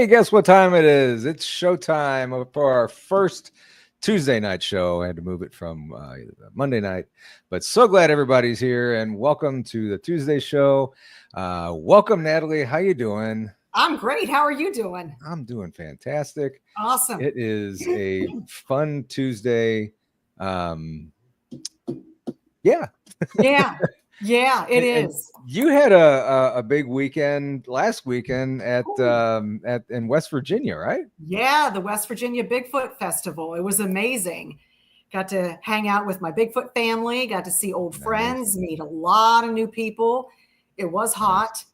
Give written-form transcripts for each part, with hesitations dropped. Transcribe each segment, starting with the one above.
guess what time it is? It's showtime for our first Tuesday night show. I had to move it from Monday night, but so glad everybody's here and welcome to the Tuesday show. Welcome, Natalie. How you doing? I'm great. How are you doing? I'm doing fantastic. Awesome. It is a fun Tuesday. Yeah. Yeah, it is. You had a big weekend last weekend at in West Virginia, right? Yeah, the West Virginia Bigfoot Festival. It was amazing. Got to hang out with my Bigfoot family, got to see old friends, meet a lot of new people. It was hot,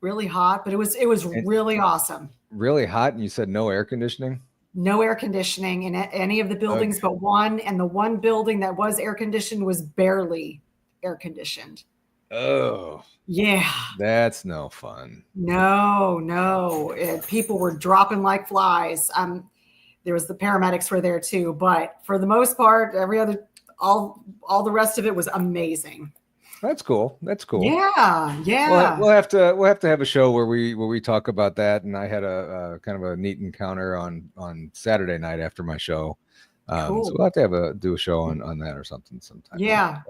really hot, but it was really awesome. Really hot, and you said no air conditioning? No air conditioning in any of the buildings but one, and the one building that was air conditioned was barely air conditioned. Oh, yeah, that's no fun. No. People were dropping like flies. There was the paramedics were there too, but for the most part, all the rest of it was amazing. That's cool. Yeah. We'll have to have a show where we talk about that. And I had a kind of a neat encounter on Saturday night after my show. Cool. So we'll have to do a show on that or something sometime. Yeah.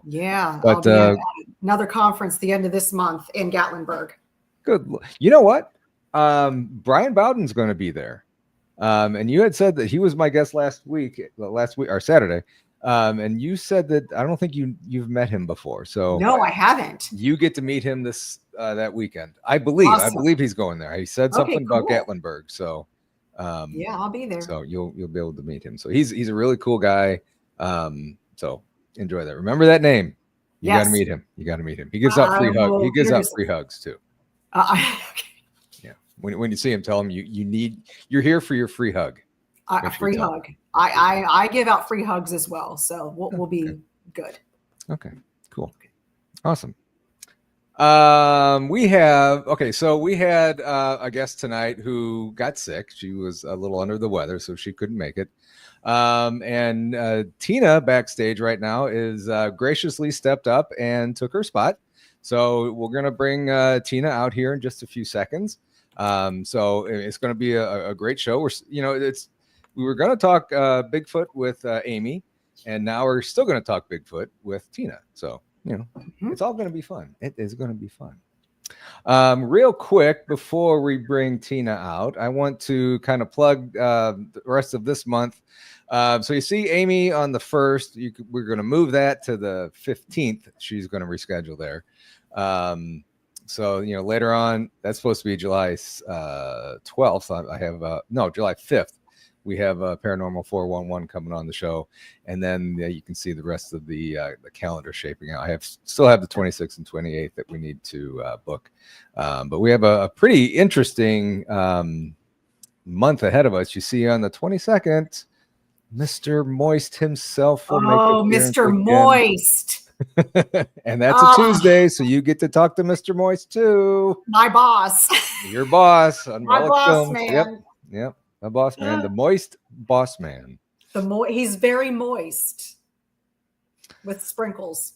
But I'll be at another conference the end of this month in Gatlinburg. Good. You know what? Brian Bowden's going to be there. And you had said that he was my guest last week or Saturday. And you said that I don't think you've met him before. So no, I haven't. You get to meet him that weekend. I believe. Awesome. I believe he's going there. He said something about Gatlinburg. So yeah, I'll be there. So you'll be able to meet him. So he's a really cool guy. So enjoy that. Remember that name. You got to meet him. He gives out free hugs. He gives out free hugs too. Okay. Yeah. When you see him, tell him you're here for your free hug. A free hug. I give out free hugs as well, so we'll be good. Okay, cool, awesome. We had a guest tonight who got sick. She was a little under the weather, so she couldn't make it. And Tina backstage right now is graciously stepped up and took her spot. So we're gonna bring Tina out here in just a few seconds. So it's gonna be a great show. We were going to talk Bigfoot with Amy, and now we're still going to talk Bigfoot with Tina. So, it's all going to be fun. It is going to be fun. Real quick, before we bring Tina out, I want to kind of plug the rest of this month. So you see Amy on the 1st. We're going to move that to the 15th. She's going to reschedule there. So, later on, that's supposed to be July 12th. I have, July 5th. We have Paranormal 411 coming on the show, and then you can see the rest of the calendar shaping out. Still have the 26th and 28th that we need to book, but we have a pretty interesting month ahead of us. You see on the 22nd, Mr. Moist himself will make Mr. Moist. And that's a Tuesday, so you get to talk to Mr. Moist too. My boss. Your boss. My boss, man. Yep. The boss man, the moist boss man. He's very moist with sprinkles.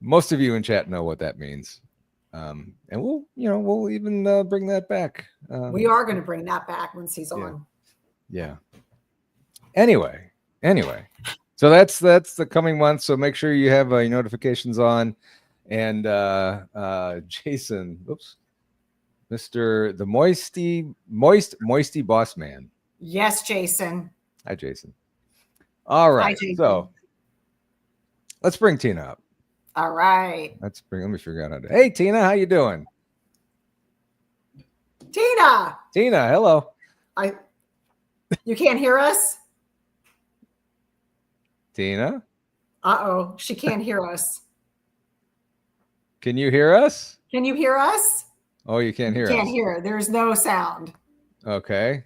Most of you in chat know what that means. And we'll even bring that back. We are going to bring that back once he's on. Yeah. Anyway. So that's the coming month. So make sure you have your notifications on. And Jason, Mr. the moisty boss man. Yes, Jason. Hi, Jason. All right. Hi, Jason. So let's bring Tina up. All right. Let me figure out how to. Hey, Tina, how you doing? Tina, hello. You can't hear us? Tina? Uh-oh, she can't hear us. Can you hear us? Can you hear us? Oh, you can't hear us. Can't hear. There's no sound. Okay.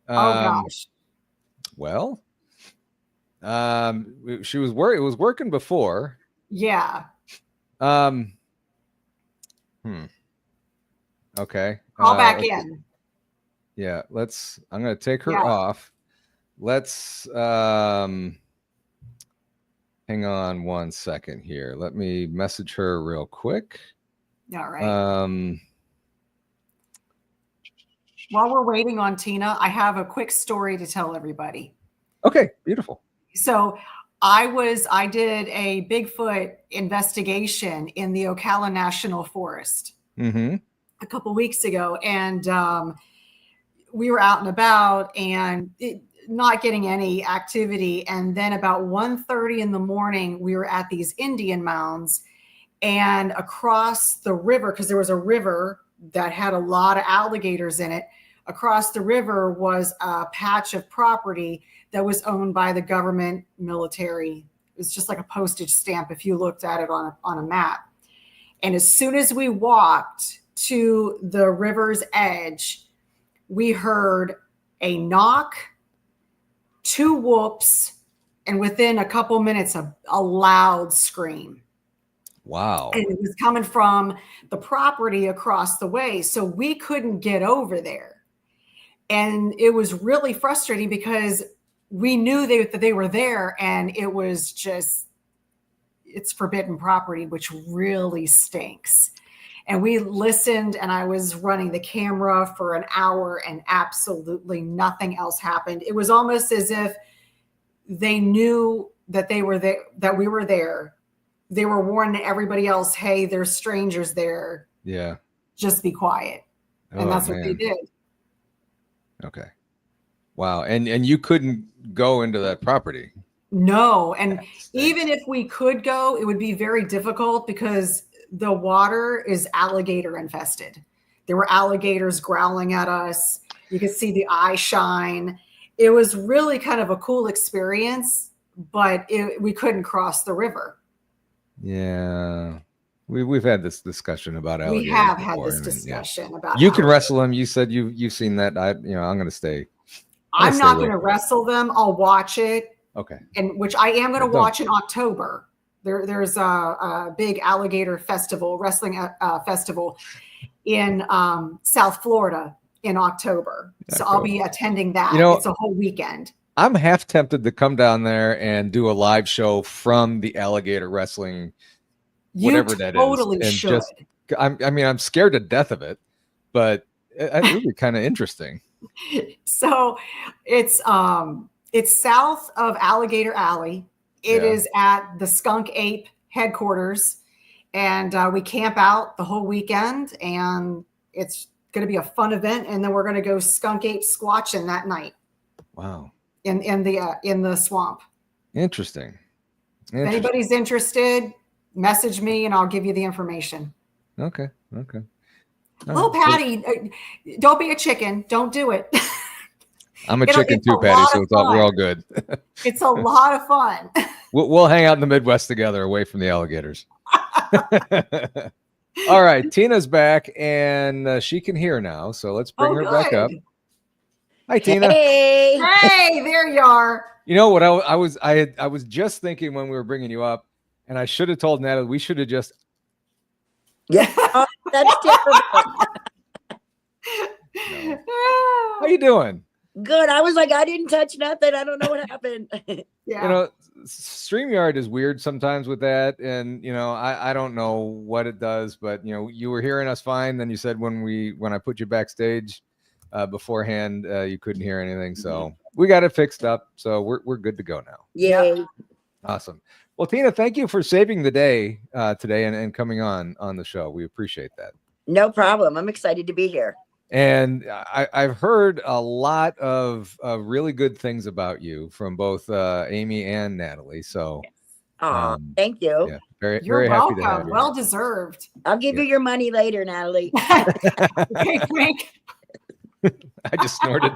Oh gosh. Well, it was working before. Yeah. Okay. Call back in. Yeah. I'm going to take her off. Let's hang on one second here. Let me message her real quick. All right. while we're waiting on Tina, I have a quick story to tell everybody. Okay, beautiful. So I did a Bigfoot investigation in the Ocala National Forest a couple weeks ago, and we were out and about and not getting any activity. And then about 1:30 in the morning, we were at these Indian mounds, and across the river, because there was a river that had a lot of alligators in it, across the river was a patch of property that was owned by the government military. It was just like a postage stamp if you looked at it on a map. And as soon as we walked to the river's edge, we heard a knock, 2 whoops, and within a couple minutes, a loud scream. Wow. And it was coming from the property across the way. So we couldn't get over there. And it was really frustrating because we knew that they were there, and it was just, it's forbidden property, which really stinks. And we listened, and I was running the camera for an hour, and absolutely nothing else happened. It was almost as if they knew that they were there, that we were there. They were warning everybody else, hey, there's strangers there. Yeah. Just be quiet. And that's what they did. Okay. Wow. And you couldn't go into that property. No. And even if we could go, it would be very difficult because the water is alligator infested. There were alligators growling at us. You could see the eye shine. It was really kind of a cool experience, but we couldn't cross the river. Yeah. We've had this discussion about alligators. We have had this discussion about you can wrestle them. You said you've seen that. I'm going to stay. I'm not going to wrestle them. I'll watch it. Okay. And which I am going to watch in October. There's a big alligator festival, wrestling festival in South Florida in October. So I'll be attending that. It's a whole weekend. I'm half tempted to come down there and do a live show from the alligator wrestling, whatever that is. Totally should. I'm scared to death of it, but it would be kind of interesting. So it's south of Alligator Alley. It is at the Skunk Ape headquarters, and we camp out the whole weekend, and it's going to be a fun event. And then we're going to go Skunk Ape squatching that night. Wow. In the swamp. Interesting. If anybody's interested, message me and I'll give you the information. Okay. Little Patty, don't be a chicken. Don't do it. I'm a chicken too, Patty, so we're all good. It's a lot of fun. We'll hang out in the Midwest together away from the alligators. All right. Tina's back and she can hear now. So let's bring her back up. Hi, Tina. Hey, there you are. You know what? I was just thinking when we were bringing you up, and I should have told Natalie we should have just. Yeah, that's different. No. How you doing? Good. I was like, I didn't touch nothing. I don't know what happened. Yeah. StreamYard is weird sometimes with that, and I don't know what it does, but you were hearing us fine. Then you said when I put you backstage. Beforehand, you couldn't hear anything, so we got it fixed up. So we're good to go now. Yay! Awesome. Well, Tina, thank you for saving the day today and coming on the show. We appreciate that. No problem. I'm excited to be here. And I've heard a lot of really good things about you from both Amy and Natalie. So, thank you. Yeah, very You're happy welcome. to have you. Well deserved. I'll give you your money later, Natalie. Okay, Frank. I just snorted.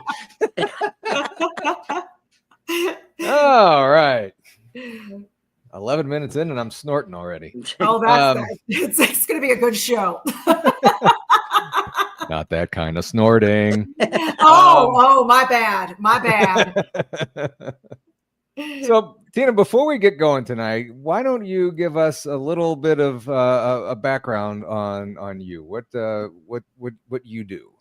All right. 11 minutes in and I'm snorting already. Oh, that's it's going to be a good show. Not that kind of snorting. Oh, my bad. My bad. So, Tina, before we get going tonight, why don't you give us a little bit of a background on you? What you do?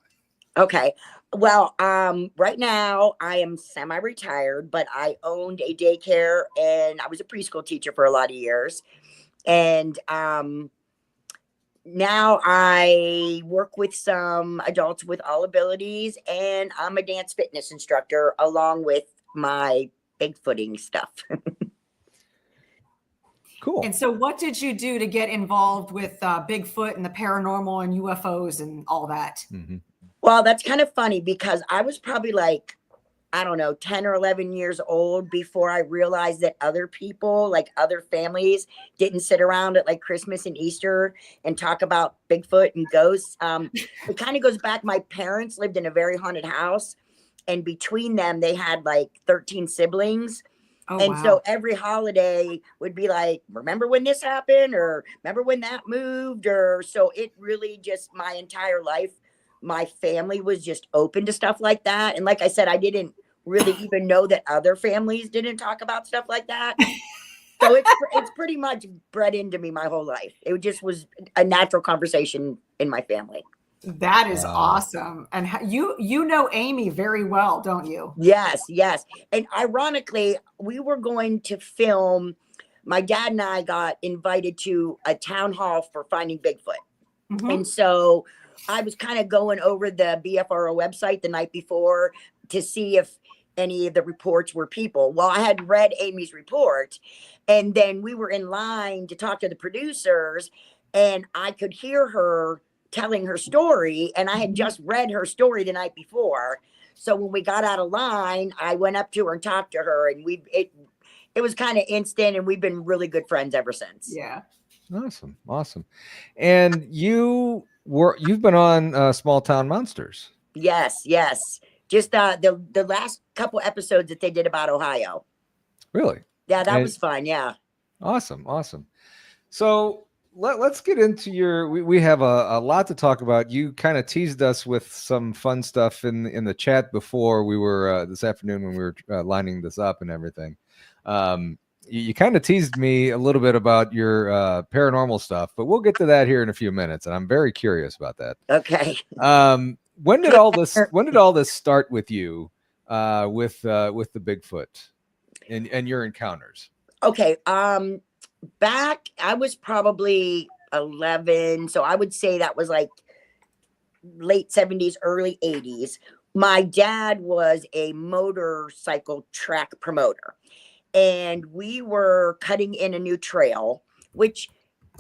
Okay. Well, right now I am semi-retired, but I owned a daycare and I was a preschool teacher for a lot of years. And now I work with some adults with all abilities, and I'm a dance fitness instructor along with my Bigfooting stuff. Cool. And so what did you do to get involved with Bigfoot and the paranormal and UFOs and all that? Mm-hmm. Well, that's kind of funny because I was probably like, I don't know, 10 or 11 years old before I realized that other people, like other families, didn't sit around at like Christmas and Easter and talk about Bigfoot and ghosts. It kind of goes back. My parents lived in a very haunted house, and between them, they had like 13 siblings. Oh, And wow. so every holiday would be like, remember when this happened? Or remember when that moved? Or so it really just my entire life, my family was just open to stuff like that. And like I said, I didn't really even know that other families didn't talk about stuff like that. So it's pretty much bred into me my whole life. It just was a natural conversation in my family. That is Wow. awesome. And you know Amy very well, don't you? Yes, yes. And ironically, we were going to film. My dad and I got invited to a town hall for Finding Bigfoot. Mhm. And so I was kind of going over the BFRO website the night before to see if any of the reports were people. Well, I had read Amy's report, and then we were in line to talk to the producers, and I could hear her telling her story, and I had just read her story the night before. So when we got out of line, I went up to her and talked to her, and it was kind of instant, and we've been really good friends ever since. Yeah. Awesome. And you've been on Small Town Monsters. Yes. Just the last couple episodes that they did about Ohio. Really? Yeah, that was fun. Yeah. Awesome. So let's get into we have a lot to talk about. You kind of teased us with some fun stuff in the chat before we were this afternoon when we were lining this up and everything. You kind of teased me a little bit about your paranormal stuff, but we'll get to that here in a few minutes, and I'm very curious about that. Okay. When did all this start with you with the Bigfoot and your encounters? Okay. Back I was probably 11, so I would say that was like late 70s, early 80s. My dad was a motorcycle track promoter, and we were cutting in a new trail, which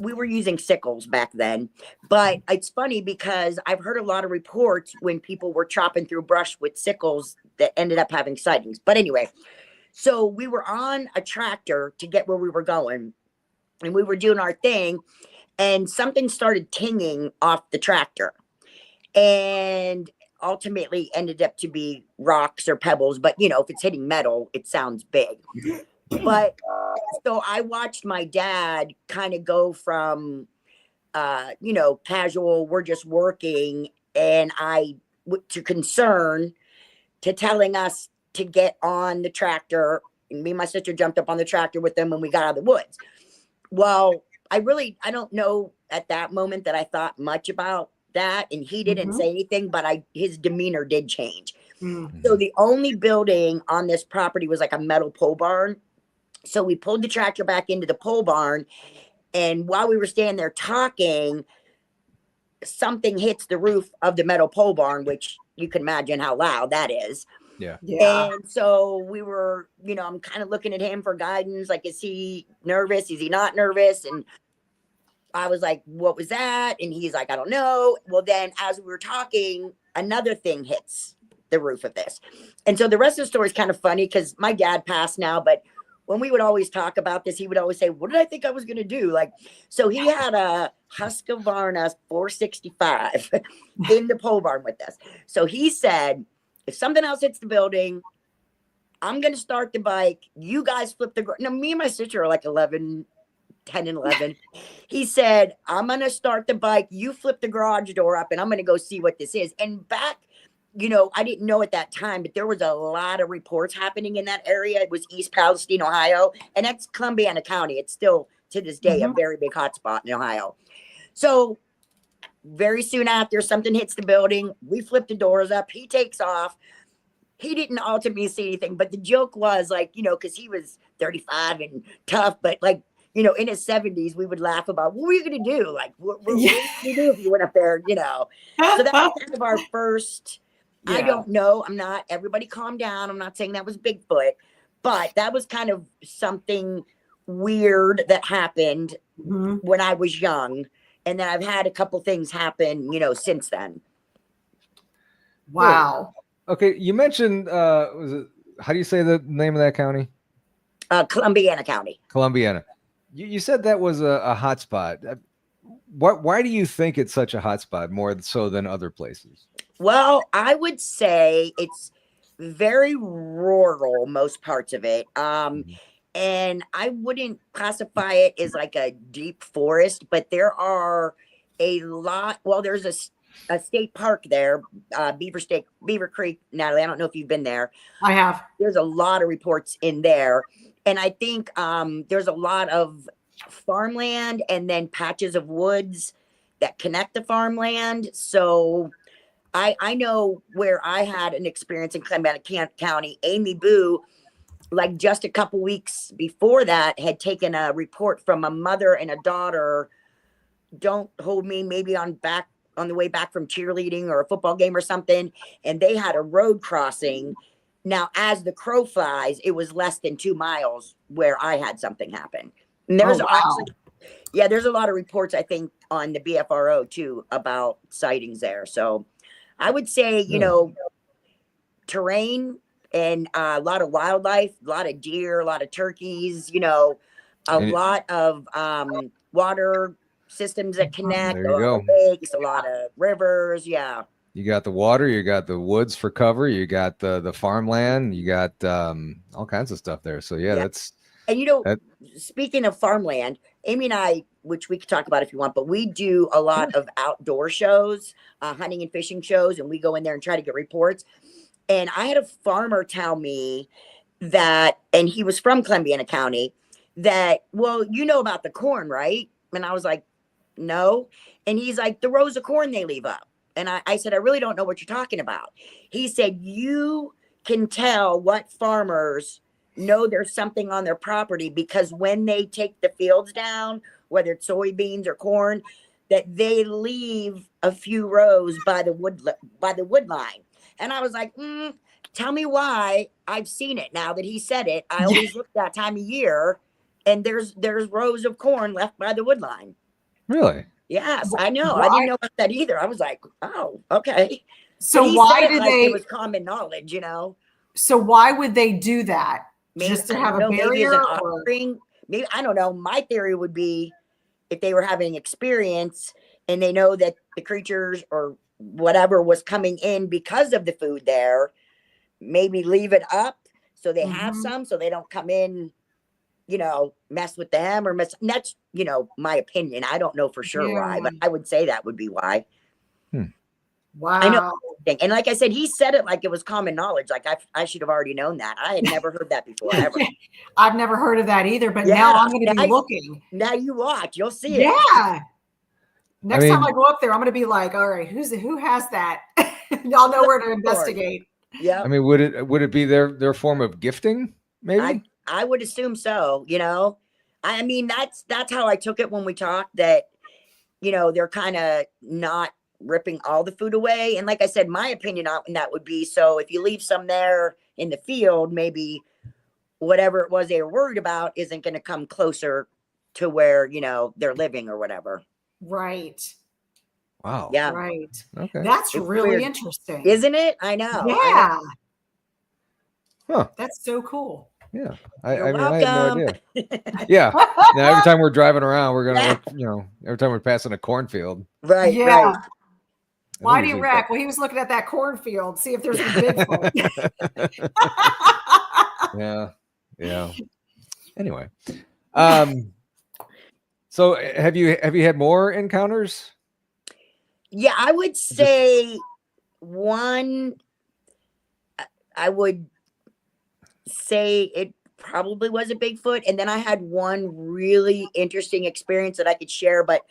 we were using sickles back then. But it's funny because I've heard a lot of reports when people were chopping through brush with sickles that ended up having sightings. But anyway, so we were on a tractor to get where we were going, and we were doing our thing, and something started tinging off the tractor, and ultimately ended up to be rocks or pebbles. But if it's hitting metal, it sounds big. But so I watched my dad kind of go from casual, we're just working, and to concern, to telling us to get on the tractor. And me and my sister jumped up on the tractor with them when we got out of the woods. Well, I don't know at that moment that I thought much about that, and he didn't say anything, but his demeanor did change. Mm-hmm. So the only building on this property was like a metal pole barn. So we pulled the tractor back into the pole barn, and while we were standing there talking, something hits the roof of the metal pole barn, which you can imagine how loud that is. Yeah. And so we were, I'm kind of looking at him for guidance. Like, is he nervous? Is he not nervous? And I was like, what was that? And he's like, I don't know. Well, then as we were talking, another thing hits the roof of this. And so the rest of the story is kind of funny because my dad passed now, but when we would always talk about this, he would always say, what did I think I was going to do? Like, so he had a Husqvarna 465 in the pole barn with us. So he said, if something else hits the building, I'm going to start the bike. You guys flip the, no, me and my sister are like 10 and 11. He said, I'm going to start the bike. You flip the garage door up and I'm going to go see what this is. And back, I didn't know at that time, but there was a lot of reports happening in that area. It was East Palestine, Ohio, and that's Columbiana County. It's still to this day a very big hotspot in Ohio. So very soon after, something hits the building. We flip the doors up. He takes off. He didn't ultimately see anything, but the joke was like, because he was 35 and tough, but like you know, in his 70s, we would laugh about what were you going to do? Like, what were you going to do if you went up there, you know? So that was kind of our first, I don't know. Everybody calm down. I'm not saying that was Bigfoot, but that was kind of something weird that happened when I was young. And then I've had a couple things happen, you know, since then. Wow. Okay. You mentioned, was it, how do you say the name of that county? Columbiana County. Columbiana. You said that was a hot spot. Why do you think it's such a hot spot more so than other places? Well, I would say it's very rural, most parts of it. And I wouldn't classify it as like a deep forest, but there are a lot. Well, there's a state park there, Beaver Creek. Natalie, I don't know if you've been there. I have. There's a lot of reports in there. And I think there's a lot of farmland and then patches of woods that connect the farmland. So I know where I had an experience in Columbiana County. Amy Boo, like just a couple weeks before that, had taken a report from a mother and a daughter. Don't hold me, maybe on the way back from cheerleading or a football game or something. And they had a road crossing. Now, as the crow flies, it was less than 2 miles where I had something happen. And there's there's a lot of reports, I think, on the BFRO too about sightings there. So I would say, you know, terrain and a lot of wildlife, a lot of deer, a lot of turkeys, you know, a lot of water systems that connect, there you go. Lakes, a lot of rivers. Yeah. You got the water, you got the woods for cover, you got the farmland, you got all kinds of stuff there. So that's. And you know, speaking of farmland, Amy and I, which we could talk about if you want, but we do a lot of outdoor shows, hunting and fishing shows, and we go in there and try to get reports. And I had a farmer tell me that, and he was from Columbiana County, that, well, you know about the corn, right? And I was like, no. And he's like, the rows of corn they leave up. And I said, I really don't know what you're talking about. He said, you can tell what farmers know there's something on their property because when they take the fields down, whether it's soybeans or corn, that they leave a few rows by the wood line. And I was like, tell me why. I've seen it now that he said it. I always look that time of year, and there's rows of corn left by the wood line. Really? Yes, I know. I didn't know about that either. I was like, oh, okay. So why did it was common knowledge, you know? So why would they do that? Maybe, just to have a barrier? Maybe as an offering. Maybe, I don't know. My theory would be if they were having experience and they know that the creatures or whatever was coming in because of the food there, maybe leave it up so they have some so they don't come in, you know, mess with them or mess. And that's, you know, my opinion. I don't know for sure why, but I would say that would be why. Wow. I know. And like I said, he said it like it was common knowledge. Like I should have already known that. I had never heard that before ever. I've never heard of that either, but now I'm going to be looking. Now you watch, you'll see it. Yeah. Next time I go up there, I'm going to be like, all right, who has that? I'll know where to investigate. Yeah. I mean, would it be their form of gifting? Maybe I would assume so. You know, I mean, that's how I took it when we talked that, you know, they're kind of not ripping all the food away. And like I said, my opinion on that would be, so if you leave some there in the field, maybe whatever it was they were worried about isn't going to come closer to where, you know, they're living or whatever. Right. Wow. Yeah. Right. Okay. That's It's really weird. interesting. Isn't it? I know. Yeah. Huh. That's so cool. Yeah. I You're mean, I had no welcome. idea. Yeah. Now, every time we're driving around, we're going to look, you know, every time we're passing a cornfield. Right. Yeah. Right. Why do you wreck? Well, he was looking at that cornfield, see if there's a Bigfoot. Yeah. Anyway. So have you had more encounters? Yeah, I would say one, I would say it probably was a Bigfoot. And then I had one really interesting experience that I could share. But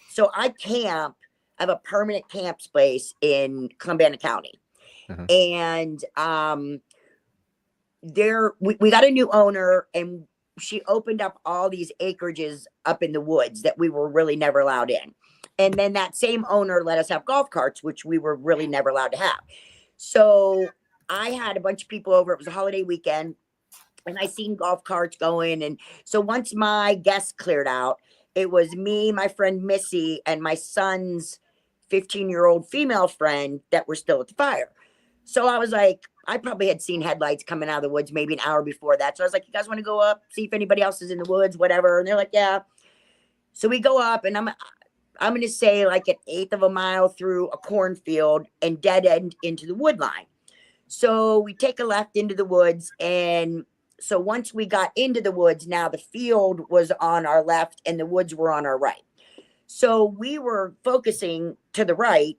so I have a permanent camp space in Columbiana County. And we got a new owner, and she opened up all these acreages up in the woods that we were really never allowed in. And then that same owner let us have golf carts, which we were really never allowed to have. So I had a bunch of people over. It was a holiday weekend, and I seen golf carts going. And so once my guests cleared out, it was me, my friend Missy, and my son's 15-year-old female friend that were still at the fire. So I was like, I probably had seen headlights coming out of the woods maybe an hour before that. So I was like, you guys want to go up, see if anybody else is in the woods, whatever. And they're like, yeah. So we go up, and I'm going to say like an eighth of a mile through a cornfield and dead end into the wood line. So we take a left into the woods. And so once we got into the woods, now the field was on our left and the woods were on our right. So we were focusing to the right,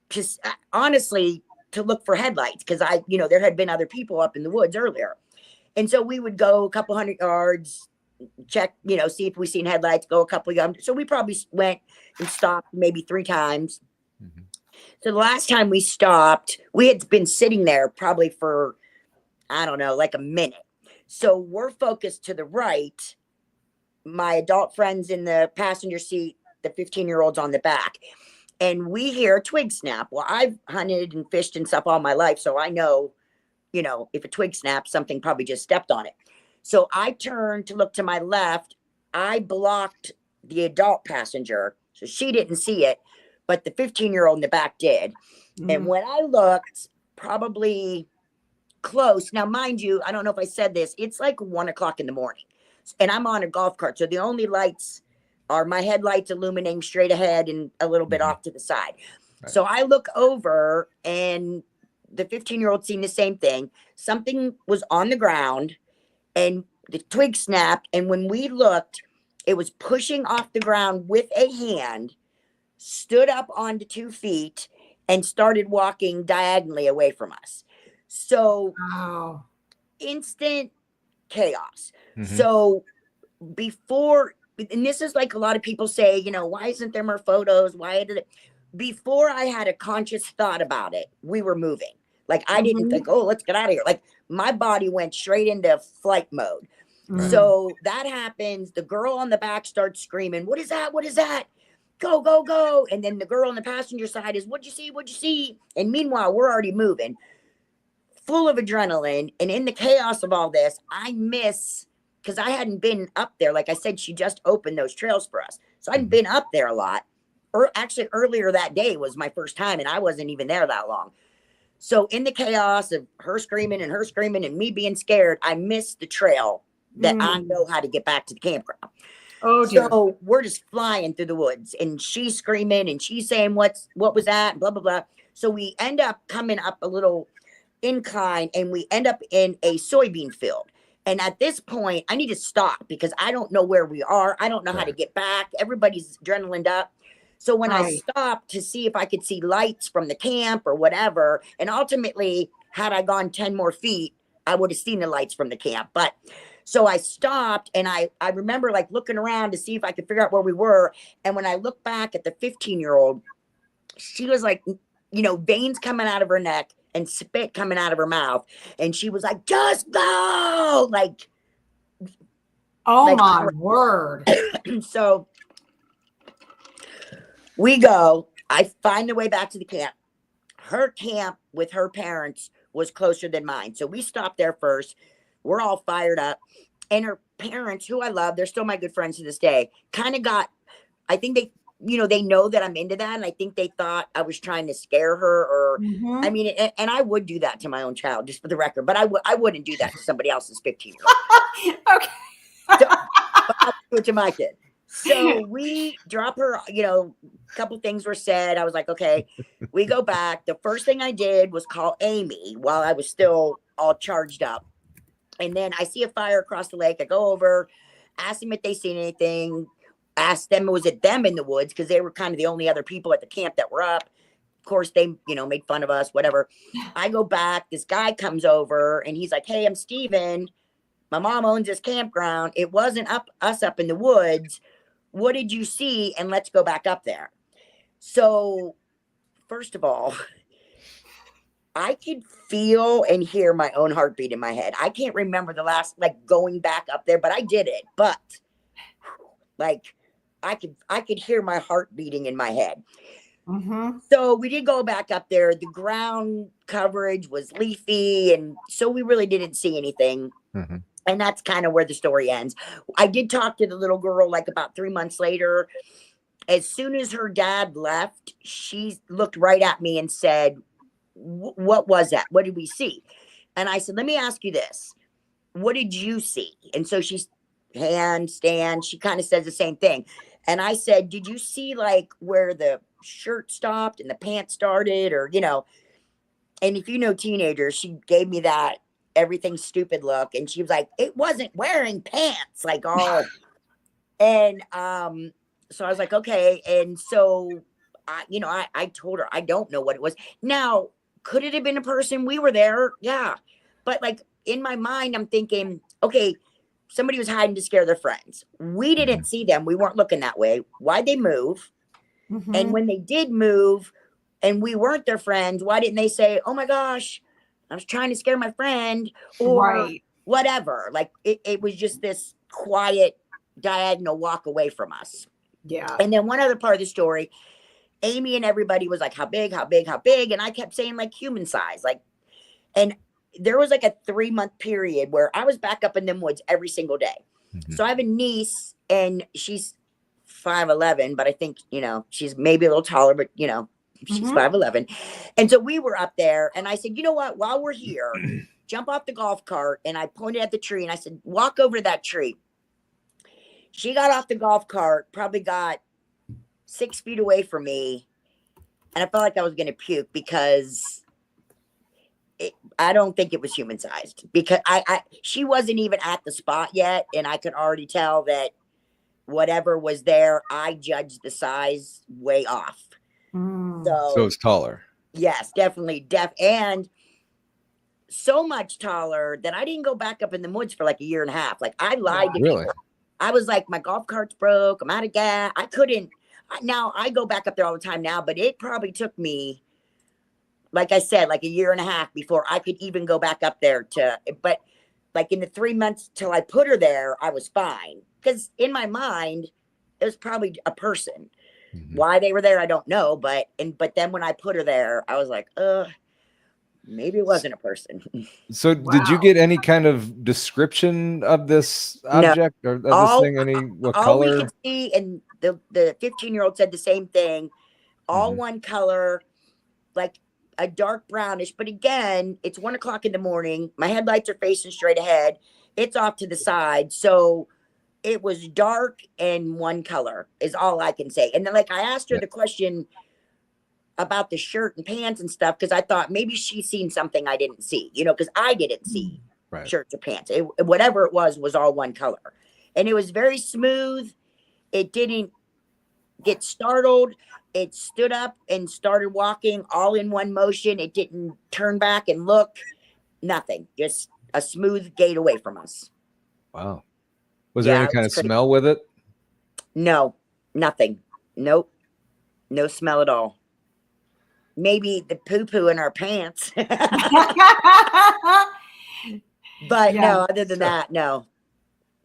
just honestly, to look for headlights. Cause there had been other people up in the woods earlier. And so we would go a couple 100 yards, check, see if we seen headlights, go a couple yards. So we probably went and stopped maybe 3 times. Mm-hmm. So the last time we stopped, we had been sitting there probably for, I don't know, like a minute. So we're focused to the right. My adult friends in the passenger seat, the 15-year-olds on the back. And we hear a twig snap. Well, I've hunted and fished and stuff all my life. So I know, if a twig snaps, something probably just stepped on it. So I turned to look to my left. I blocked the adult passenger. So she didn't see it, but the 15-year-old in the back did. Mm. And when I looked, probably close. Now, mind you, I don't know if I said this. It's like 1:00 in the morning. And I'm on a golf cart. So the only lights are my headlights illuminating straight ahead and a little bit off to the side. Right. So I look over, and the 15-year-old seen the same thing. Something was on the ground and the twig snapped. And when we looked, it was pushing off the ground with a hand, stood up onto 2 feet, and started walking diagonally away from us. So instant chaos. Mm-hmm. So before, and this is like a lot of people say, why isn't there more photos? Why did it? Before I had a conscious thought about it, we were moving. Like I didn't think, let's get out of here. Like my body went straight into flight mode. Mm-hmm. So that happens. The girl on the back starts screaming, "What is that? What is that? Go, go, go." And then the girl on the passenger side is, "What'd you see? What'd you see?" And meanwhile, we're already moving, full of adrenaline. And in the chaos of all this, I miss, because I hadn't been up there. Like I said, she just opened those trails for us. So I'd been up there a lot. Actually, earlier that day was my first time, and I wasn't even there that long. So in the chaos of her screaming and me being scared, I missed the trail that I know how to get back to the campground. Oh, dear. So we're just flying through the woods, and she's screaming and she's saying, what was that? Blah, blah, blah. So we end up coming up a little incline, and we end up in a soybean field. And at this point, I need to stop because I don't know where we are. I don't know how to get back. Everybody's adrenalined up. So when I stopped to see if I could see lights from the camp or whatever, and ultimately, had I gone 10 more feet, I would have seen the lights from the camp. But so I stopped, and I remember like looking around to see if I could figure out where we were. And when I look back at the 15-year-old, she was like, veins coming out of her neck and spit coming out of her mouth. And she was like, "Just go!" Like, oh my word. So we go. I find the way back to the camp. Her camp with her parents was closer than mine. So we stopped there first. We're all fired up. And her parents, who I love, they're still my good friends to this day, kind of got, I think they, they know that I'm into that. And I think they thought I was trying to scare her or, I mean, and I would do that to my own child, just for the record, but I wouldn't do that to somebody else's 15-year-old. Okay. So, but I'll do it to my kid. So we drop her, a couple things were said. I was like, okay, we go back. The first thing I did was call Amy while I was still all charged up. And then I see a fire across the lake. I go over, ask them if they seen anything, ask them, was it them in the woods? Because they were kind of the only other people at the camp that were up. Of course, they, made fun of us, whatever. I go back. This guy comes over and he's like, "Hey, I'm Steven. My mom owns this campground. It wasn't us up in the woods. What did you see? And let's go back up there." So first of all, I could feel and hear my own heartbeat in my head. I can't remember the last, like, going back up there, but I did it. But like, I could hear my heart beating in my head. Mm-hmm. So we did go back up there. The ground coverage was leafy, and so we really didn't see anything. Mm-hmm. And that's kind of where the story ends. I did talk to the little girl like about 3 months later. As soon as her dad left, she looked right at me and said, what was that? What did we see? And I said, let me ask you this. What did you see? And so she's handstand. She kind of says the same thing. And I said, did you see like where the shirt stopped and the pants started, or, you know? And if you know teenagers, she gave me that everything stupid look, and she was like, it wasn't wearing pants, like, oh. And so I was like, okay. And so I told her I don't know what it was. Now, could it have been a person? We were there, yeah, but like in my mind I'm thinking, okay, somebody was hiding to scare their friends. We didn't see them. We weren't looking that way. Why'd they move? Mm-hmm. And when they did move and we weren't their friends, why didn't they say, oh my gosh, I was trying to scare my friend, or whatever? Like it was just this quiet diagonal walk away from us. Yeah. And then one other part of the story, Amy and everybody was like, how big, how big, how big? And I kept saying like human size, like, and there was like a 3-month period where I was back up in them woods every single day. Mm-hmm. So I have a niece, and she's 5'11", but I think, she's maybe a little taller, but she's 5'11". And so we were up there, and I said, you know what, while we're here, jump off the golf cart. And I pointed at the tree and I said, walk over to that tree. She got off the golf cart, probably got 6 feet away from me. And I felt like I was going to puke because I don't think it was human sized, because she wasn't even at the spot yet. And I could already tell that whatever was there, I judged the size way off. So it's taller. Yes, definitely. And so much taller that I didn't go back up in the woods for like a year and a half. Like I lied to really? people. I was like, my golf cart's broke. I'm out of gas. I couldn't. Now I go back up there all the time now, but it probably took me, like I said, like a year and a half before I could even go back up there but like in the 3 months till I put her there, I was fine. Because in my mind, it was probably a person. Mm-hmm. Why they were there, I don't know. But then when I put her there, I was like, maybe it wasn't a person. So did you get any kind of description of this object or of this thing? What all color? We could see, and the 15-year-old said the same thing. All one color, like a dark brownish. But again, it's 1 o'clock in the morning. My headlights are facing straight ahead. It's off to the side. So it was dark and one color is all I can say. And then like I asked her the question about the shirt and pants and stuff, because I thought maybe she's seen something I didn't see, because I didn't see shirts or pants. Whatever it was all one color. And it was very smooth. It didn't get startled. It stood up and started walking all in one motion. It didn't turn back and look. Nothing. Just a smooth gait away from us. Wow. Was there any kind of smell with it? No, nothing. Nope. No smell at all. Maybe the poo-poo in our pants. But no, other than that, no.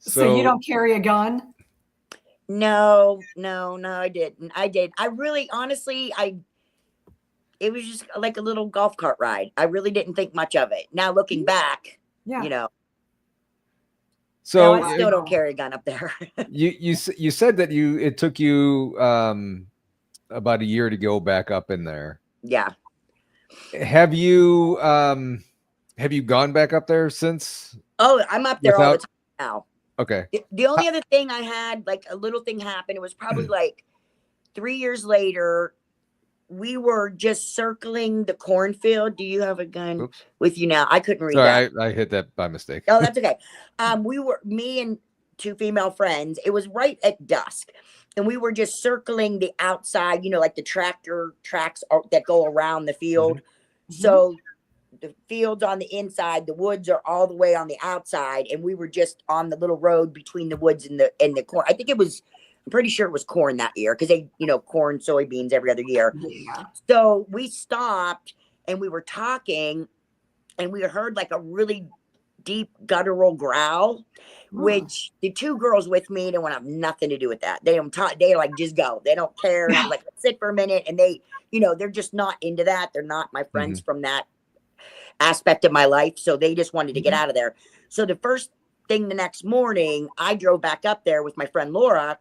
So you don't carry a gun? No, I didn't. I really, honestly, it was just like a little golf cart ride. I really didn't think much of it. Now looking back, So I still don't carry a gun up there. you said that it took you about a year to go back up in there. Yeah. Have you gone back up there since? Oh, I'm up there all the time now. Okay. The only other thing I had, like a little thing happened. It was probably like 3 years later. We were just circling the cornfield. Do you have a gun with you now? I couldn't read that. I hit that by mistake. Oh, that's okay. Me and 2 female friends. It was right at dusk. And we were just circling the outside, like the tractor tracks that go around the field. Mm-hmm. So the field's on the inside, the woods are all the way on the outside. And we were just on the little road between the woods and the corn. I'm pretty sure it was corn that year, because they, corn, soybeans every other year. Yeah. So we stopped and we were talking, and we heard like a really deep guttural growl, which the two girls with me don't want to have nothing to do with that. They don't talk, they like just go. They don't care. And I was like, let's sit for a minute. And they, you know, they're just not into that. They're not my friends from that aspect of my life. So they just wanted to get out of there. So the first thing the next morning, I drove back up there with my friend Laura,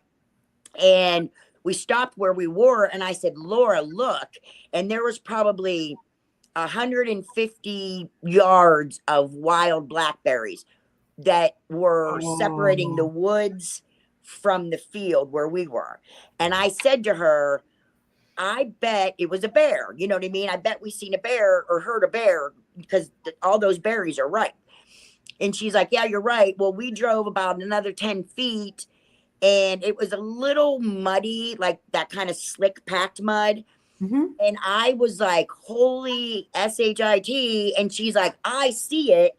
and we stopped where we were. And I said, Laura, look. And there was probably 150 yards of wild blackberries that were separating the woods from the field where we were. And I said to her, I bet it was a bear. You know what I mean? I bet we seen a bear or heard a bear because all those berries are ripe. And she's like, yeah, you're right. Well, we drove about another 10 feet and it was a little muddy, like that kind of slick packed mud. And I was like, holy SHIT. And she's like, I see it.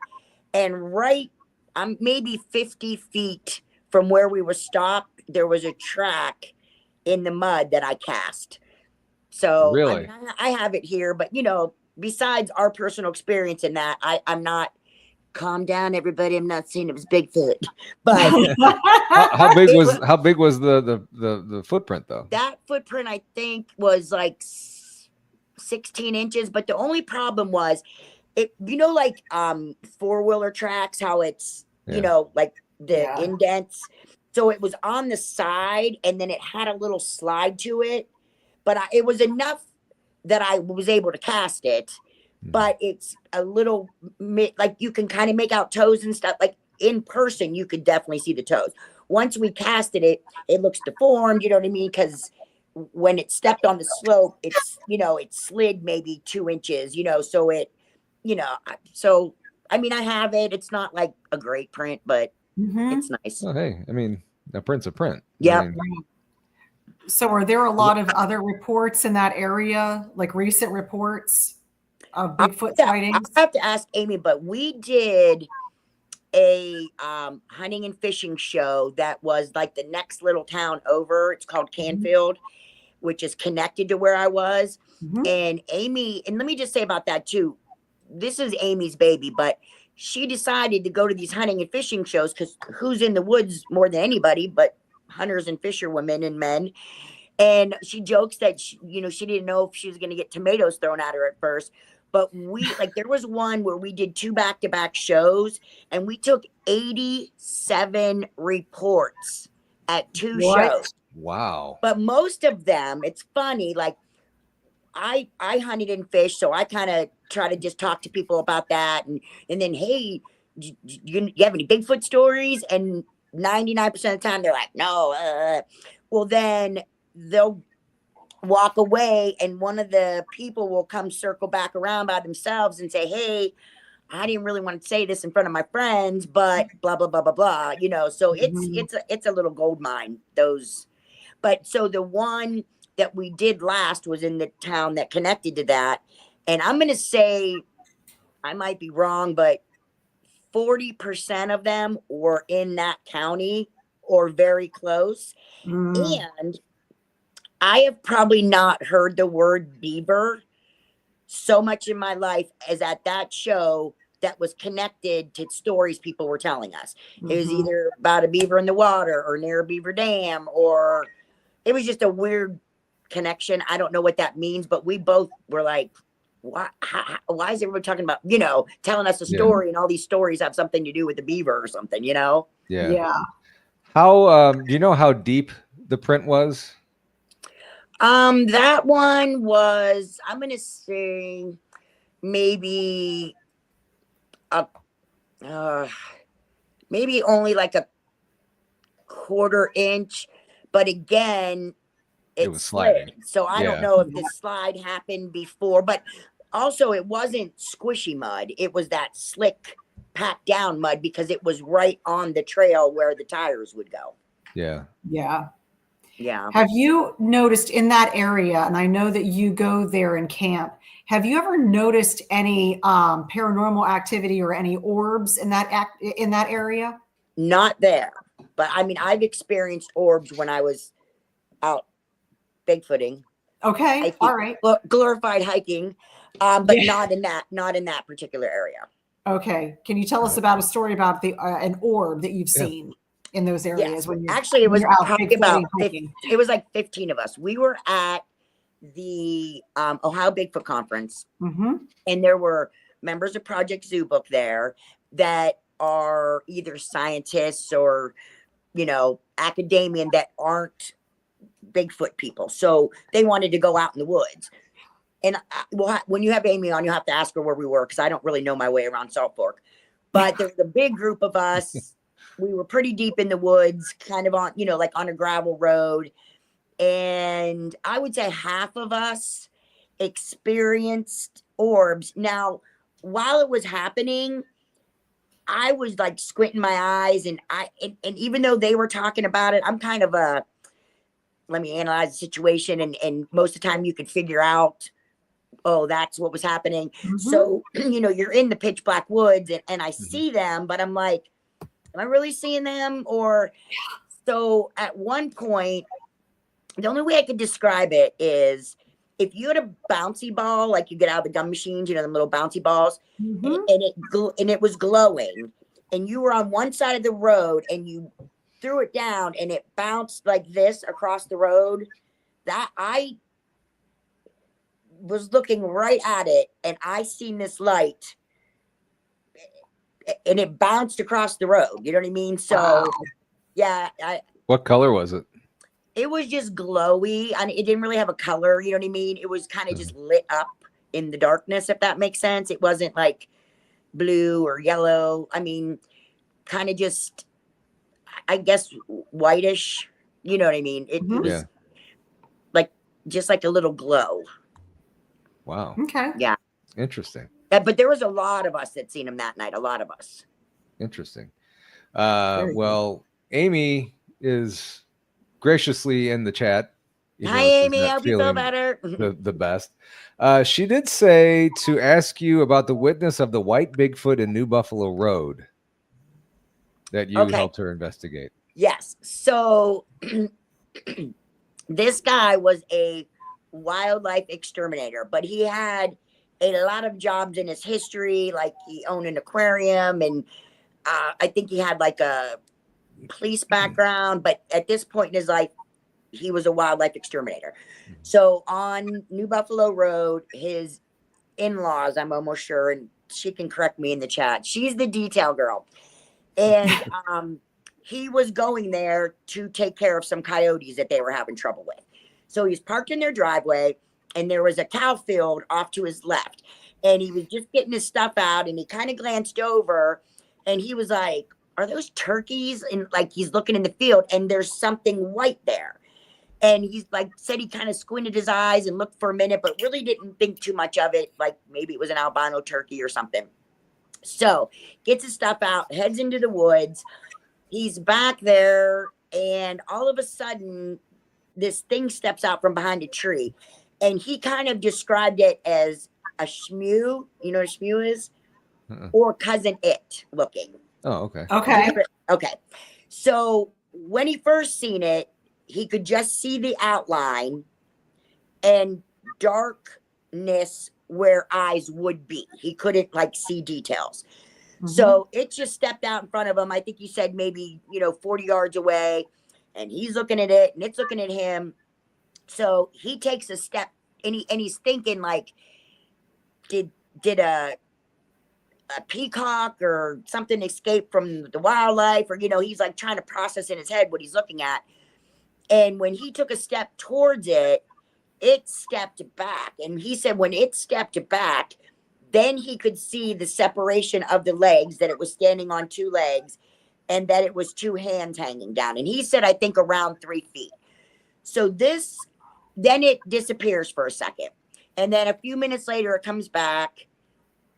And I'm maybe 50 feet from where we were stopped, there was a track in the mud that I cast. So really, I have it here, but you know, besides our personal experience in that, I'm not, calm down, everybody. I'm not saying it was Bigfoot, but how big was the footprint though? That footprint I think was like 16 inches. But the only problem was it, you know, like four-wheeler tracks, how it's you know, like the indents. So it was on the side, and then it had a little slide to it. But it was enough that I was able to cast it. But it's a little, like you can kind of make out toes and stuff. Like in person, you could definitely see the toes. Once we casted it, it looks deformed, you know what I mean? Because when it stepped on the slope, it's, you know, it slid maybe 2 inches, you know, so it, you know, so, I mean, I have it. It's not like a great print, but it's nice. Oh, hey, I mean, a print's a print. Yeah. I mean, so are there a lot of other reports in that area, like recent reports of Bigfoot sightings? I have to ask Amy, but we did a hunting and fishing show that was like the next little town over. It's called Canfield, which is connected to where I was. And Amy, and let me just say about that too, this is Amy's baby, but she decided to go to these hunting and fishing shows because who's in the woods more than anybody but hunters and fisherwomen and men. And she jokes that she, you know, she didn't know if she was going to get tomatoes thrown at her at first. But we, like, there was one where we did 2 back-to-back shows, and we took 87 reports at 2 shows. Wow. But most of them, it's funny, like, I hunted and fished, so I kind of try to just talk to people about that. And then, hey, you have any Bigfoot stories? And 99% of the time, they're like, no. Well, then they'll walk away, and one of the people will come circle back around by themselves and say, hey, I didn't really want to say this in front of my friends, but blah blah blah blah blah, you know. So it's a little gold mine, those. But so the one that we did last was in the town that connected to that, and I'm gonna say, I might be wrong, but 40% of them were in that county or very close. And I have probably not heard the word beaver so much in my life as at that show that was connected to stories people were telling us. It was either about a beaver in the water or near a beaver dam, or it was just a weird connection. I don't know what that means, but we both were like, why is everyone talking about, you know, telling us a story, and all these stories have something to do with the beaver or something, you know? Yeah. How, do you know how deep the print was? That one was, I'm gonna say maybe maybe only like a 1/4 inch, but again, it was sliding. So I don't know if the slide happened before, but also it wasn't squishy mud. It was that slick, packed down mud because it was right on the trail where the tires would go. Yeah. Yeah. Have you noticed in that area, and I know that you go there and camp, have you ever noticed any paranormal activity or any orbs in that area? Not there, but I mean, I've experienced orbs when I was out Bigfooting. Okay, hiking, all right. glorified hiking. But Yeah. not in that particular area. Okay. Can you tell us about a story about an orb that you've seen in those areas Yes, when actually, it was you're out probably Bigfooting, hiking? it was like 15 of us. We were at the Ohio Bigfoot Conference, and there were members of Project Zoobook there that are either scientists or, academia that aren't Bigfoot people. So they wanted to go out in the woods. And when you have Amy on, you'll have to ask her where we were, because I don't really know my way around Salt Fork. But there was a big group of us. We were pretty deep in the woods, kind of on, like on a gravel road. And I would say half of us experienced orbs. Now, while it was happening, I was like squinting my eyes, and even though they were talking about it, I'm kind of let me analyze the situation, and most of the time you could figure out, oh, that's what was happening. So, you're in the pitch black woods, and I see them, but I'm like, am I really seeing them? Or so at one point, the only way I could describe it is if you had a bouncy ball, like you get out of the gum machines, the little bouncy balls, and it was glowing, and you were on one side of the road and you threw it down and it bounced like this across the road. That I was looking right at it, and I seen this light, and it bounced across the road. You know what I mean? So, yeah. What color was it? It was just glowy, and it didn't really have a color. You know what I mean? It was kind of just lit up in the darkness, if that makes sense. It wasn't like blue or yellow. I mean, kind of just, I guess, whitish. You know what I mean? It was like just like a little glow. Wow. Okay. Yeah. Interesting. But there was a lot of us that seen him that night. A lot of us. Interesting. Well, Amy is graciously in the chat. Hi, Amy. I hope you feel better. the best. She did say to ask you about the witness of the white Bigfoot in New Buffalo Road that you helped her investigate. Yes. So this guy was a wildlife exterminator, but he had a lot of jobs in his history. Like he owned an aquarium, and I think he had like a police background, but at this point in his life, he was a wildlife exterminator. So on New Buffalo Road, his in-laws, I'm almost sure, and she can correct me in the chat, she's the detail girl, and he was going there to take care of some coyotes that they were having trouble with. So he's parked in their driveway, and there was a cow field off to his left, and he was just getting his stuff out, and he kind of glanced over, and he was like, are those turkeys? And like, he's looking in the field, and there's something white there. And he's like, said he kind of squinted his eyes and looked for a minute, but really didn't think too much of it. Like maybe it was an albino turkey or something. So gets his stuff out, heads into the woods. He's back there, and all of a sudden this thing steps out from behind a tree, and he kind of described it as a shmew. You know what a shmew is? Or cousin it looking. Oh, okay. Okay. So when he first seen it, he could just see the outline and darkness where eyes would be. He couldn't like see details. So it just stepped out in front of him. I think he said maybe, 40 yards away, and he's looking at it and it's looking at him. So he takes a step, and he's thinking like, did a peacock or something escape from the wildlife, or he's like trying to process in his head what he's looking at. And when he took a step towards it, it stepped back, and he said when it stepped back, then he could see the separation of the legs, that it was standing on two legs, and that it was two hands hanging down. And he said, I think around 3 feet. So then it disappears for a second, and then a few minutes later it comes back,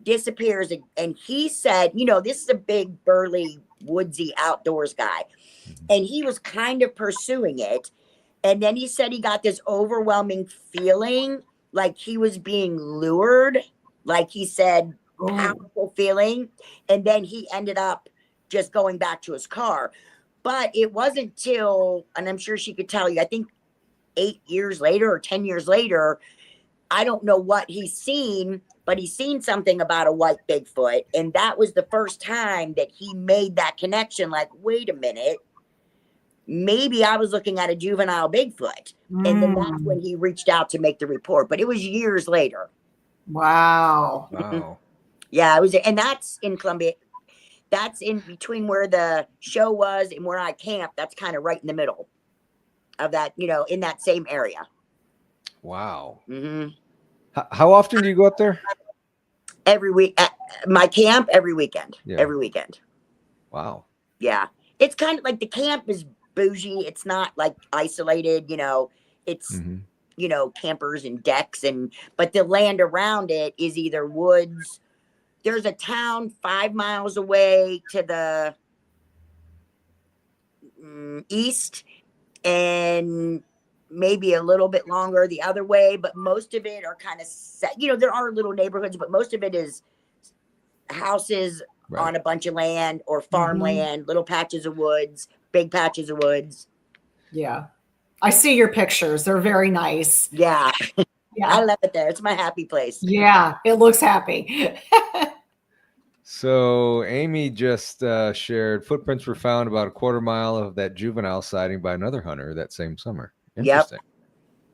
disappears. And he said, this is a big, burly, woodsy outdoors guy, and he was kind of pursuing it. And then he said he got this overwhelming feeling like he was being lured, like he said, powerful feeling. And then he ended up just going back to his car. But it wasn't till, and I'm sure she could tell you, I think 8 years later or 10 years later, I don't know what he's seen, but he's seen something about a white Bigfoot. And that was the first time that he made that connection. Like, wait a minute, maybe I was looking at a juvenile Bigfoot. And then that's when he reached out to make the report. But it was years later. Wow. Wow. Yeah, it was. And that's in Columbia. That's in between where the show was and where I camped. That's kind of right in the middle of that, you know, in that same area. Wow. Mm-hmm. How often do you go up there? Every week at my camp, every weekend. Yeah. Every weekend. Wow. Yeah. It's kind of like the camp is bougie. It's not like isolated, you know, it's, you know, campers and decks but the land around it is either woods. There's a town 5 miles away to the east and maybe a little bit longer the other way, but most of it are kind of set. You know, there are little neighborhoods, but most of it is houses on a bunch of land or farmland, little patches of woods, big patches of woods. Yeah. I see your pictures. They're very nice. Yeah. Yeah. I love it there. It's my happy place. Yeah. It looks happy. So Amy just shared footprints were found about a quarter mile of that juvenile sighting by another hunter that same summer. Interesting.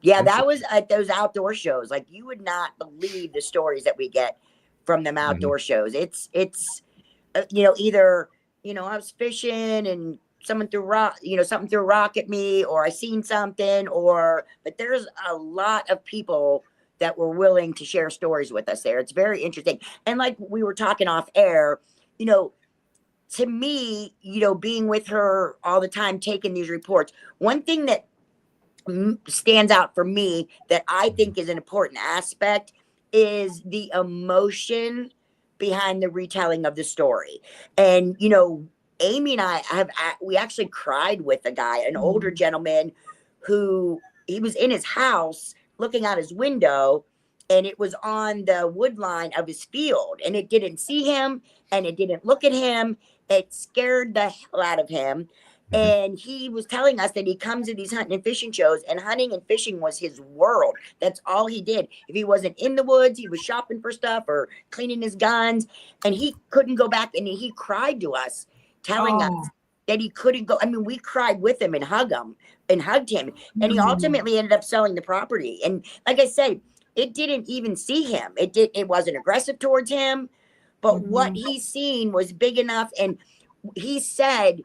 Yeah, that was at those outdoor shows. Like, you would not believe the stories that we get from them outdoor shows. It's you know, either, you know, I was fishing and someone threw something threw a rock at me, or I seen something, but there's a lot of people that were willing to share stories with us there. It's very interesting. And like we were talking off air, you know, to me, you know, being with her all the time, taking these reports, one thing that stands out for me that I think is an important aspect is the emotion behind the retelling of the story. And, you know, Amy and I we actually cried with a guy, an older gentleman who he was in his house looking out his window, and it was on the wood line of his field, and it didn't see him and it didn't look at him. It scared the hell out of him. And he was telling us that he comes to these hunting and fishing shows, and hunting and fishing was his world. That's all he did. If he wasn't in the woods, he was shopping for stuff or cleaning his guns, and he couldn't go back. And he cried to us, telling us that he couldn't go. I mean, we cried with him and hugged him. And he ultimately ended up selling the property. And like I said, it didn't even see him. It wasn't aggressive towards him, but what he seen was big enough. And he said,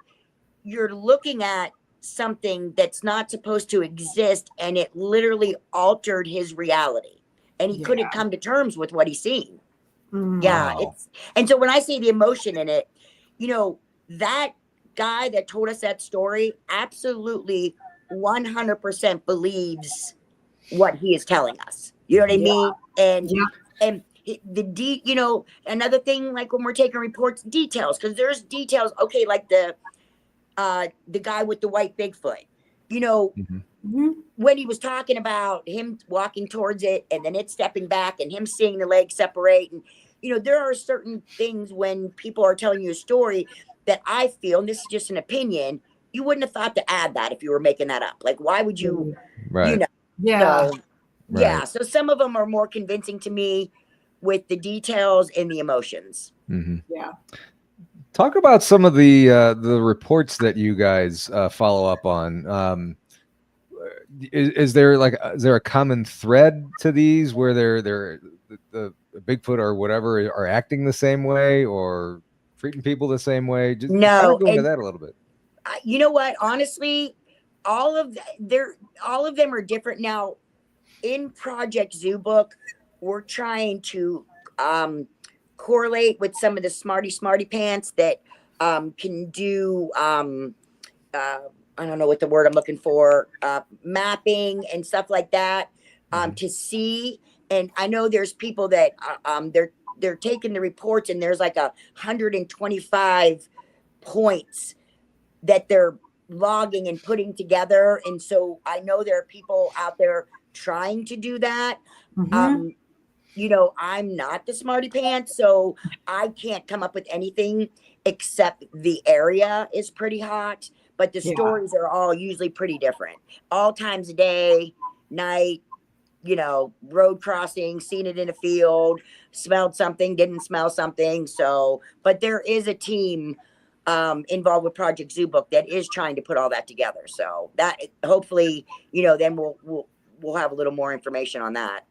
you're looking at something that's not supposed to exist, and it literally altered his reality, and he couldn't come to terms with what he's seen. Yeah. And so when I say the emotion in it, you know, that guy that told us that story absolutely 100% believes what he is telling us. You know what I mean? And you know, another thing, like when we're taking reports, details, because there's details. Okay, like the guy with the white Bigfoot, you know, when he was talking about him walking towards it and then it stepping back and him seeing the legs separate. And, you know, there are certain things when people are telling you a story that I feel, and this is just an opinion, you wouldn't have thought to add that if you were making that up. Like, why would you, you know? Yeah. So, yeah. So some of them are more convincing to me with the details and the emotions. Yeah. Talk about some of the reports that you guys follow up on. Is there a common thread to these where the Bigfoot or whatever are acting the same way or treating people the same way? Just no, go into that a little bit. You know what? Honestly, all of them are different. Now, in Project Zoobook, we're trying to correlate with some of the smarty pants that can do I don't know what the word I'm looking for, mapping and stuff like that, to see. And I know there's people that they're taking the reports, and there's like 125 points that they're logging and putting together. And so I know there are people out there trying to do that. You know, I'm not the smarty pants, so I can't come up with anything except the area is pretty hot, but the stories are all usually pretty different. All times of day, night, road crossing, seen it in a field, smelled something, didn't smell something. So, but there is a team involved with Project Zoobook that is trying to put all that together. So that hopefully, then we'll have a little more information on that.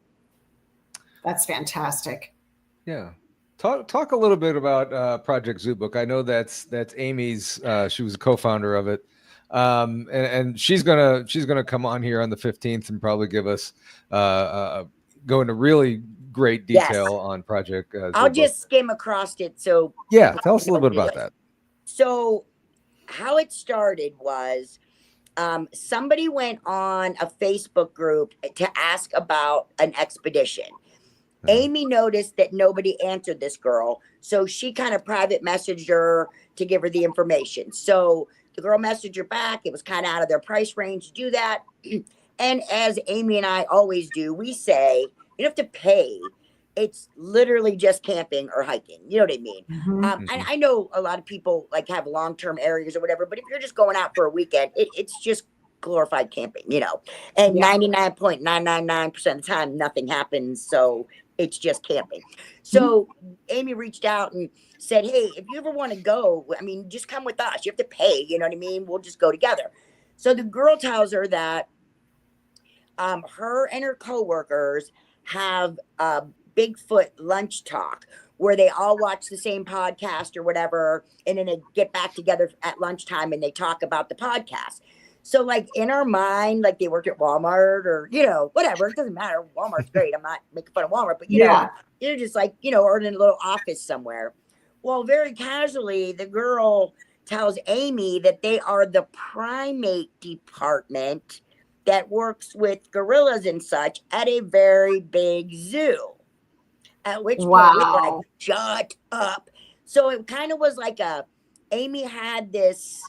That's fantastic. Yeah. Talk a little bit about Project Zoobook. I know that's Amy's. She was a co-founder of it, and she's gonna come on here on the 15th and probably give us go into really great detail on Project Zoobook. I'll just skim across it. So yeah, tell us a little bit about that. So how it started was somebody went on a Facebook group to ask about an expedition. Amy noticed that nobody answered this girl, so she kind of private messaged her to give her the information. So the girl messaged her back. It was kind of out of their price range to do that. And as Amy and I always do, we say, you don't have to pay. It's literally just camping or hiking. You know what I mean? And I know a lot of people like have long-term areas or whatever, but if you're just going out for a weekend, it's just glorified camping, and 99.999% of the time, nothing happens. So it's just camping. So Amy reached out and said, hey, if you ever want to go, just come with us. You have to pay. You know what I mean? We'll just go together. So the girl tells her that her and her coworkers have a Bigfoot lunch talk where they all watch the same podcast or whatever. And then they get back together at lunchtime and they talk about the podcast. So like in our mind, like they work at Walmart or, whatever, it doesn't matter. Walmart's great. I'm not making fun of Walmart, but you're just like, or in a little office somewhere. Well, very casually, the girl tells Amy that they are the primate department that works with gorillas and such at a very big zoo. At which point we're like, shut up. So it kind of was like Amy had this,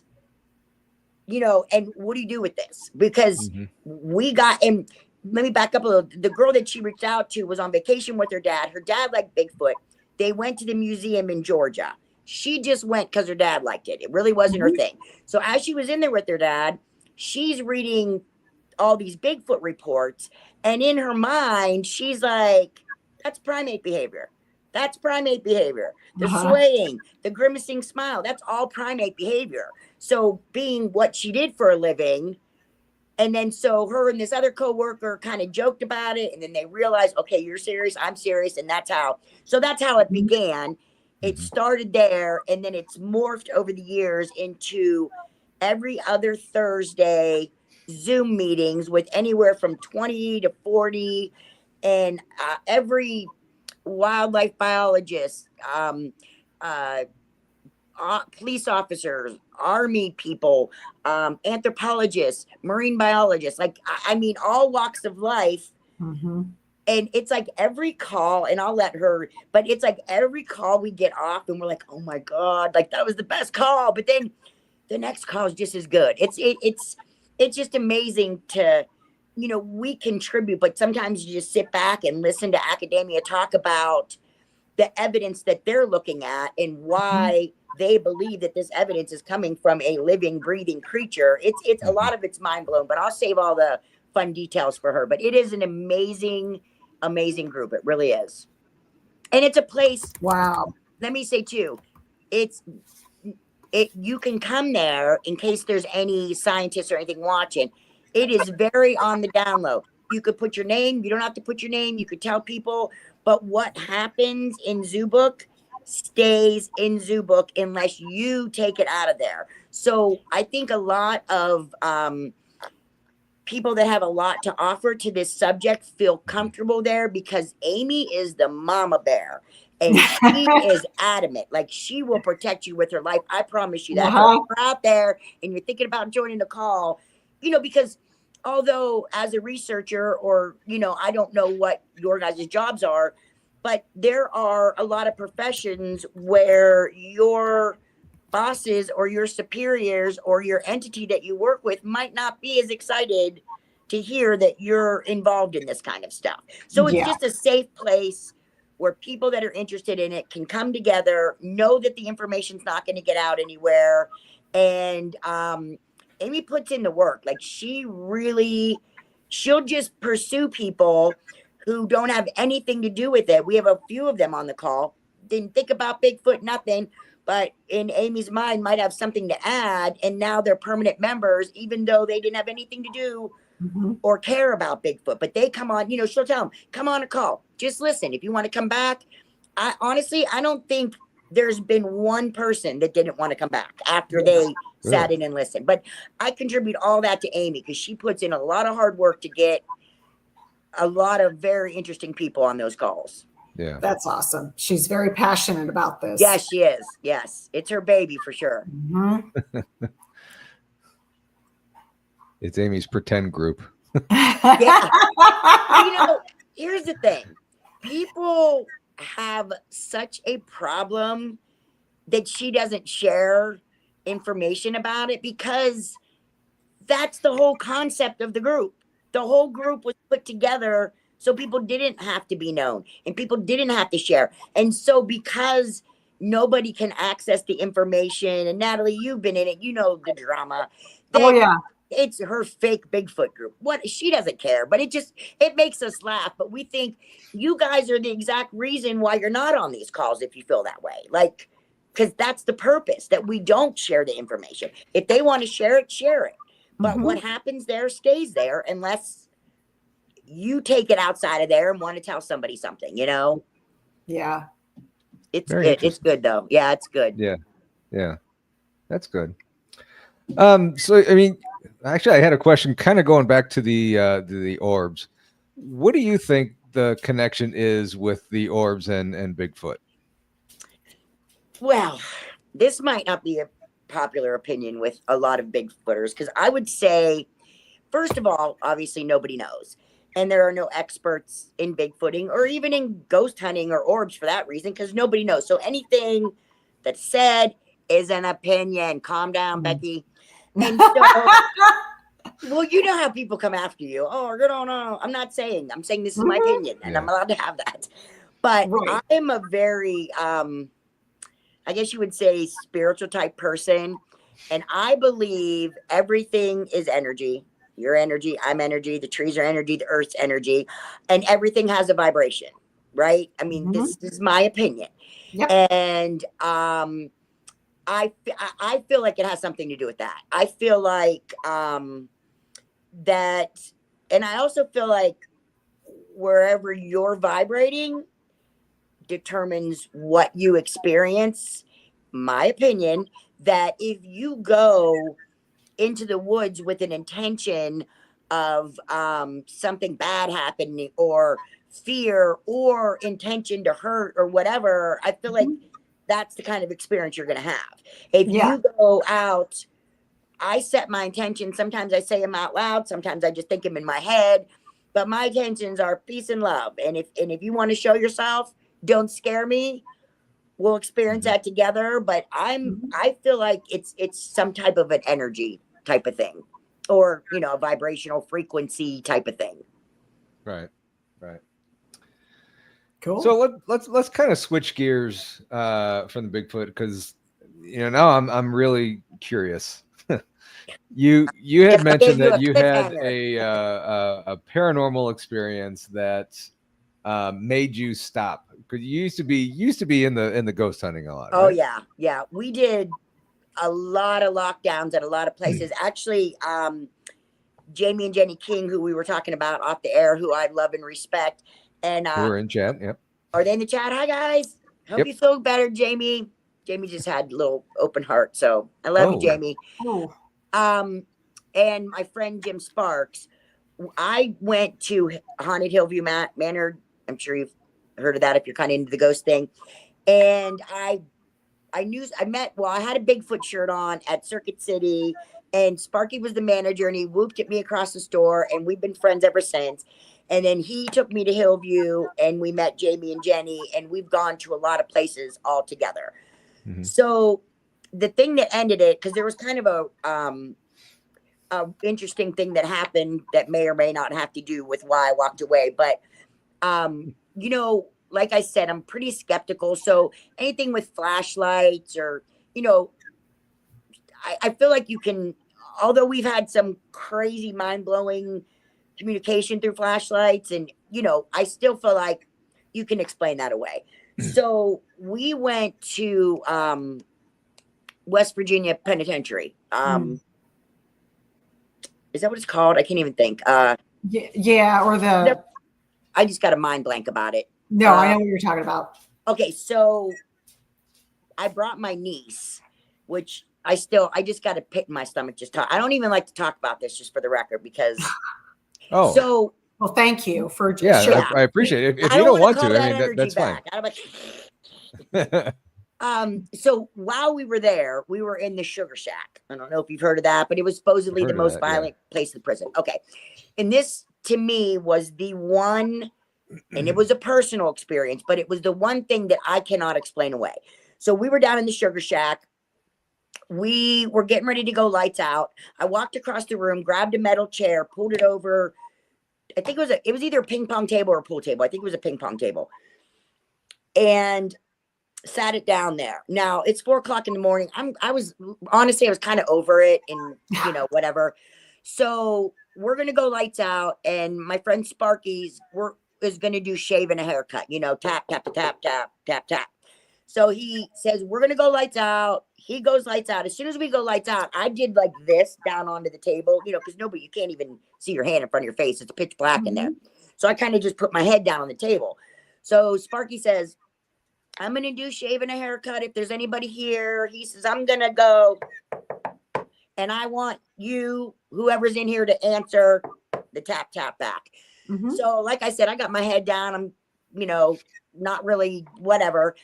and what do you do with this? Because we got, and let me back up a little. The girl that she reached out to was on vacation with her dad. Her dad liked Bigfoot. They went to the museum in Georgia. She just went because her dad liked it. It really wasn't her thing. So as she was in there with her dad, she's reading all these Bigfoot reports. And in her mind, she's like, that's primate behavior. That's primate behavior. The swaying, the grimacing smile, that's all primate behavior. So being what she did for a living, and then so her and this other coworker kind of joked about it, and then they realized, okay, you're serious, I'm serious, and that's how it began. It started there, and then it's morphed over the years into every other Thursday Zoom meetings with anywhere from 20 to 40, and every wildlife biologist, police officers, army people, anthropologists, marine biologists, like, all walks of life. And it's like every call, and I'll let her, but it's like every call we get off and we're like, oh my God, like that was the best call. But then the next call is just as good. It's just amazing to, we contribute, but sometimes you just sit back and listen to academia talk about the evidence that they're looking at and why they believe that this evidence is coming from a living, breathing creature. It's a lot of it's mind blown, but I'll save all the fun details for her. But it is an amazing, amazing group. It really is. And it's a place. Wow. Let me say too, you can come there in case there's any scientists or anything watching. It is very on the down low. You could put your name. You don't have to put your name. You could tell people. But what happens in Zoobook stays in Zoobook unless you take it out of there. So I think a lot of people that have a lot to offer to this subject feel comfortable there because Amy is the mama bear. And she is adamant. Like, she will protect you with her life. I promise you that. So if you're out there and you're thinking about joining the call, because although as a researcher or, I don't know what your guys' jobs are, but there are a lot of professions where your bosses or your superiors or your entity that you work with might not be as excited to hear that you're involved in this kind of stuff. So it's just a safe place where people that are interested in it can come together, know that the information's not going to get out anywhere. And Amy puts in the work. Like, she really she'll just pursue people who don't have anything to do with it. We have a few of them on the call. Didn't think about Bigfoot, nothing, but in Amy's mind might have something to add. And now they're permanent members, even though they didn't have anything to do or care about Bigfoot. But they come on, she'll tell them, come on a call. Just listen. If you want to come back. I don't think there's been one person that didn't want to come back after they sat in and listened. But I contribute all that to Amy because she puts in a lot of hard work to get a lot of very interesting people on those calls. Yeah. That's awesome. She's very passionate about this. Yes, she is. Yes. It's her baby for sure. It's Amy's pretend group. Yeah. Here's the thing. People have such a problem that she doesn't share information about it because that's the whole concept of the group. The whole group was put together so people didn't have to be known and people didn't have to share. And so because nobody can access the information, and Natalie, you've been in it, you know the drama. Oh yeah. It's her fake Bigfoot group. What she doesn't care, but it makes us laugh. But we think you guys are the exact reason why you're not on these calls if you feel that way. Like, because that's the purpose, that we don't share the information. If they want to share it, share it. But what happens there stays there unless you take it outside of there and want to tell somebody something, Yeah. It's good. It's good though. Yeah, it's good. Yeah. Yeah. That's good. So I mean, actually I had a question kind of going back to the orbs. What do you think the connection is with the orbs and Bigfoot? Well, this might not be a popular opinion with a lot of Bigfooters because I would say, first of all, obviously nobody knows. And there are no experts in Bigfooting or even in ghost hunting or orbs for that reason because nobody knows. So anything that's said is an opinion. Calm down, Becky. And so, well, you know how people come after you. Oh, you don't know. I'm saying this is my opinion and I'm allowed to have that. But I am a very, I guess you would say spiritual type person. And I believe everything is energy. Your energy, I'm energy, the trees are energy, the earth's energy, and everything has a vibration, right? I mean, this is my opinion. Yep. And I feel like it has something to do with that. I feel like that, and I also feel like wherever you're vibrating determines what you experience. My opinion, that if you go into the woods with an intention of something bad happening or fear or intention to hurt or whatever, I feel like that's the kind of experience you're going to have. If you go out, I set my intentions. Sometimes I say them out loud. Sometimes I just think them in my head. But my intentions are peace and love. And if you want to show yourself, don't scare me. We'll experience that together. But I feel like it's some type of an energy type of thing, or a vibrational frequency type of thing. Right. Cool. So let's kind of switch gears from the Bigfoot because now I'm really curious. You had mentioned that you had a paranormal experience that made you stop because you used to be in the ghost hunting a lot. Oh right? yeah. We did a lot of lockdowns at a lot of places. Actually, Jamie and Jenny King, who we were talking about off the air, who I love and respect. And we're in chat. Yep. Are they in the chat? Hi guys. Hope you feel better, Jamie. Jamie just had a little open heart, so I love you, Jamie. Oh. And my friend Jim Sparks. I went to Haunted Hillview Manor. I'm sure you've heard of that if you're kind of into the ghost thing. And I had a Bigfoot shirt on at Circuit City, and Sparky was the manager, and he whooped at me across the store, and we've been friends ever since. And then he took me to Hillview, and we met Jamie and Jenny, and we've gone to a lot of places all together. So the thing that ended it, because there was kind of a interesting thing that happened that may or may not have to do with why I walked away. But, like I said, I'm pretty skeptical. So anything with flashlights or, I feel like you can, although we've had some crazy mind-blowing communication through flashlights. And, you know, I still feel like you can explain that away. So we went to West Virginia Penitentiary. Is that what it's called? I can't even think. Yeah, or I just got a mind blank about it. No, I know what you're talking about. Okay, so I brought my niece, which I just got a pit in my stomach just talk. I don't even like to talk about this, just for the record, because so well, thank you for I appreciate it. If you don't want to, I mean that's fine. So while we were there, we were in the Sugar Shack. I don't know if you've heard of that, but it was supposedly the most violent place in the prison. Okay. And this to me was the one, and it was a personal experience, but it was the one thing that I cannot explain away. So we were down in the Sugar Shack. We were getting ready to go lights out. I walked across the room, grabbed a metal chair, pulled it over. I think it was either a ping pong table or a pool table. I think it was a ping pong table. And sat it down there. Now it's 4:00 in the morning. I was honestly, I was kind of over it and, you know, whatever. So we're going to go lights out. And my friend Sparky's is going to do shave and a haircut, you know, tap, tap, tap, tap, tap, tap. So he says, we're going to go lights out. He goes lights out. As soon as we go lights out, I did like this down onto the table, you know, because you can't even see your hand in front of your face. It's pitch black in there. So I kind of just put my head down on the table. So Sparky says, I'm going to do shave and a haircut. If there's anybody here, he says, I'm going to go. And I want you, whoever's in here, to answer the tap, tap back. So like I said, I got my head down. I'm, you know, not really whatever.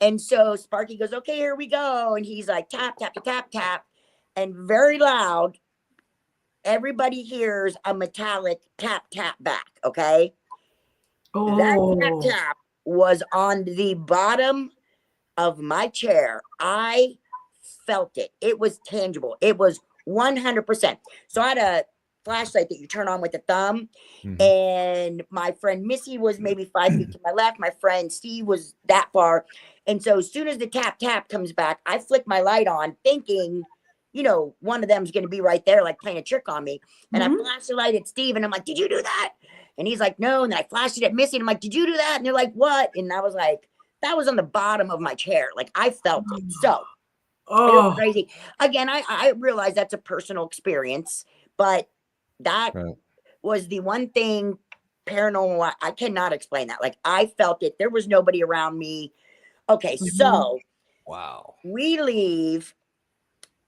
And so Sparky goes, okay, here we go. And he's like, tap, tap, tap, tap. And very loud, everybody hears a metallic tap, tap back. Okay. That tap, tap was on the bottom of my chair. I felt it. It was tangible. It was 100%. So I had a flashlight that you turn on with the thumb. And my friend Missy was maybe 5 feet to my left. My friend Steve was that far. And so as soon as the tap, tap comes back, I flick my light on thinking, you know, one of them's going to be right there, like playing a trick on me. And I flash the light at Steve and I'm like, did you do that? And he's like, no. And then I flashed it at Missy and I'm like, did you do that? And they're like, what? And I was like, that was on the bottom of my chair. Like I felt it. So it was crazy. Again, I realize that's a personal experience, but that was the one thing paranormal. I cannot explain that. Like I felt it. There was nobody around me. Okay. So we leave.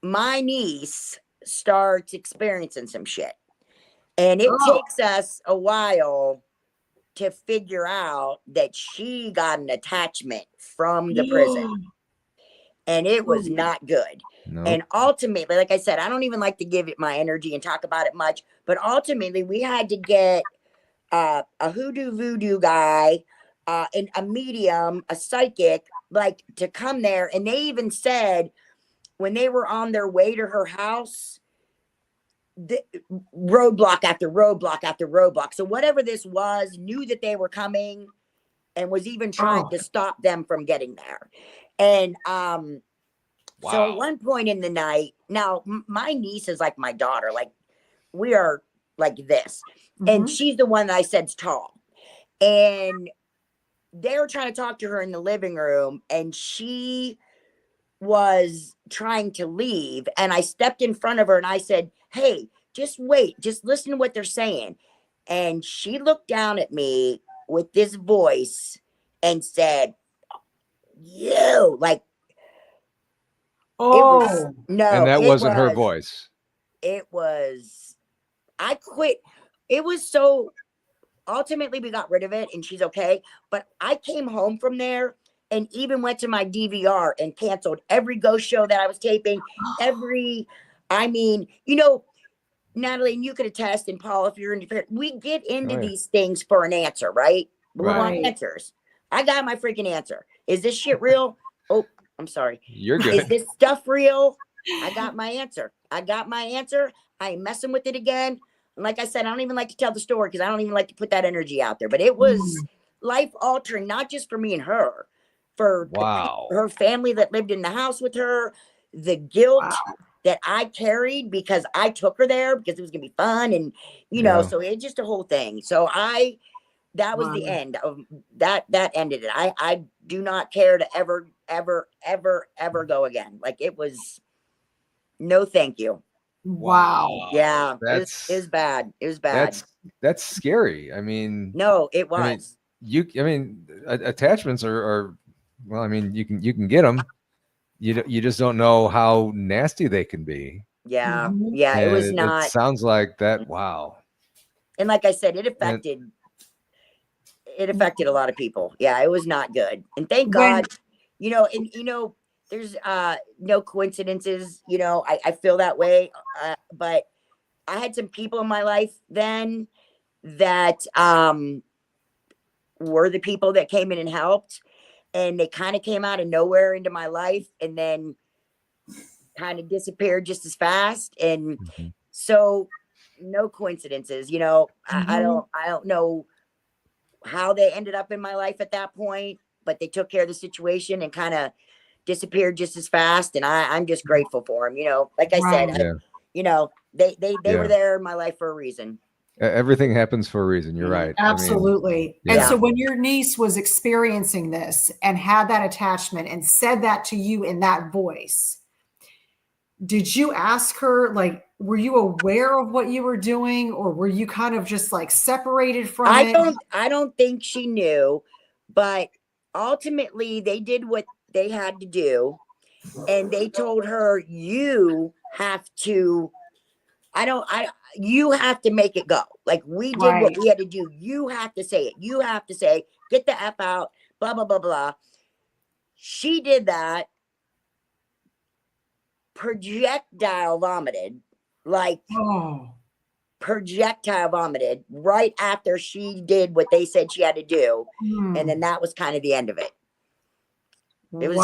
My niece starts experiencing some shit. And it takes us a while to figure out that she got an attachment from the prison. And it was not good. Nope. And ultimately, like I said, I don't even like to give it my energy and talk about it much. But ultimately, we had to get a hoodoo voodoo guy, and a medium, a psychic, like to come there. And they even said when they were on their way to her house, the roadblock after roadblock after roadblock. So whatever this was, knew that they were coming and was even trying to stop them from getting there. And so at one point in the night, now my niece is like my daughter, like we are like this. And she's the one that I said's tall. And they were trying to talk to her in the living room and she was trying to leave. And I stepped in front of her and I said, hey, just wait, just listen to what they're saying. And she looked down at me with this voice and said, you, like, no, and that wasn't her voice. It was, I quit. It was so, ultimately we got rid of it and she's okay. But I came home from there and even went to my DVR and canceled every ghost show that I was taping. I mean, you know, Natalie, and you could attest, and Paul, if you're into, we get into these things for an answer, right? We want answers. I got my freaking answer. Is this shit real? Oh, I'm sorry. You're good. Is this stuff real? I got my answer. I ain't messing with it again. And like I said, I don't even like to tell the story because I don't even like to put that energy out there. But it was life altering, not just for me and her, for her family that lived in the house with her, the guilt, that I carried because I took her there because it was gonna be fun, and you know, so it's just a whole thing. So that was the end of that. That ended it. I do not care to ever go again. Like, it was no thank you. Wow. Yeah, it was bad. It was bad. That's scary. I mean, no, it was. Attachments are well, I mean, you can get them. You just don't know how nasty they can be. Yeah. Mhm. Yeah, And it was not. It sounds like that. Wow. And like I said, it affected a lot of people. Yeah, it was not good. And thank God, you know, and you know, there's no coincidences, you know, I feel that way. But I had some people in my life then that were the people that came in and helped, and they kind of came out of nowhere into my life and then kind of disappeared just as fast. And so no coincidences, you know. I don't know how they ended up in my life at that point, but they took care of the situation and kind of disappeared just as fast. And I'm just grateful for them. You know, like I said, you know, they were there in my life for a reason. Everything happens for a reason. You're right. Absolutely. I mean, and so when your niece was experiencing this and had that attachment and said that to you in that voice, did you ask her, like, were you aware of what you were doing, or were you kind of just like separated from it? I don't think she knew, but ultimately they did what they had to do, and they told her, you have to make it go. Like, we did what we had to do. You have to say it. You have to say, get the F out, blah, blah, blah, blah. She did that, projectile vomited, like projectile vomited right after she did what they said she had to do. And then that was kind of the end of it. It was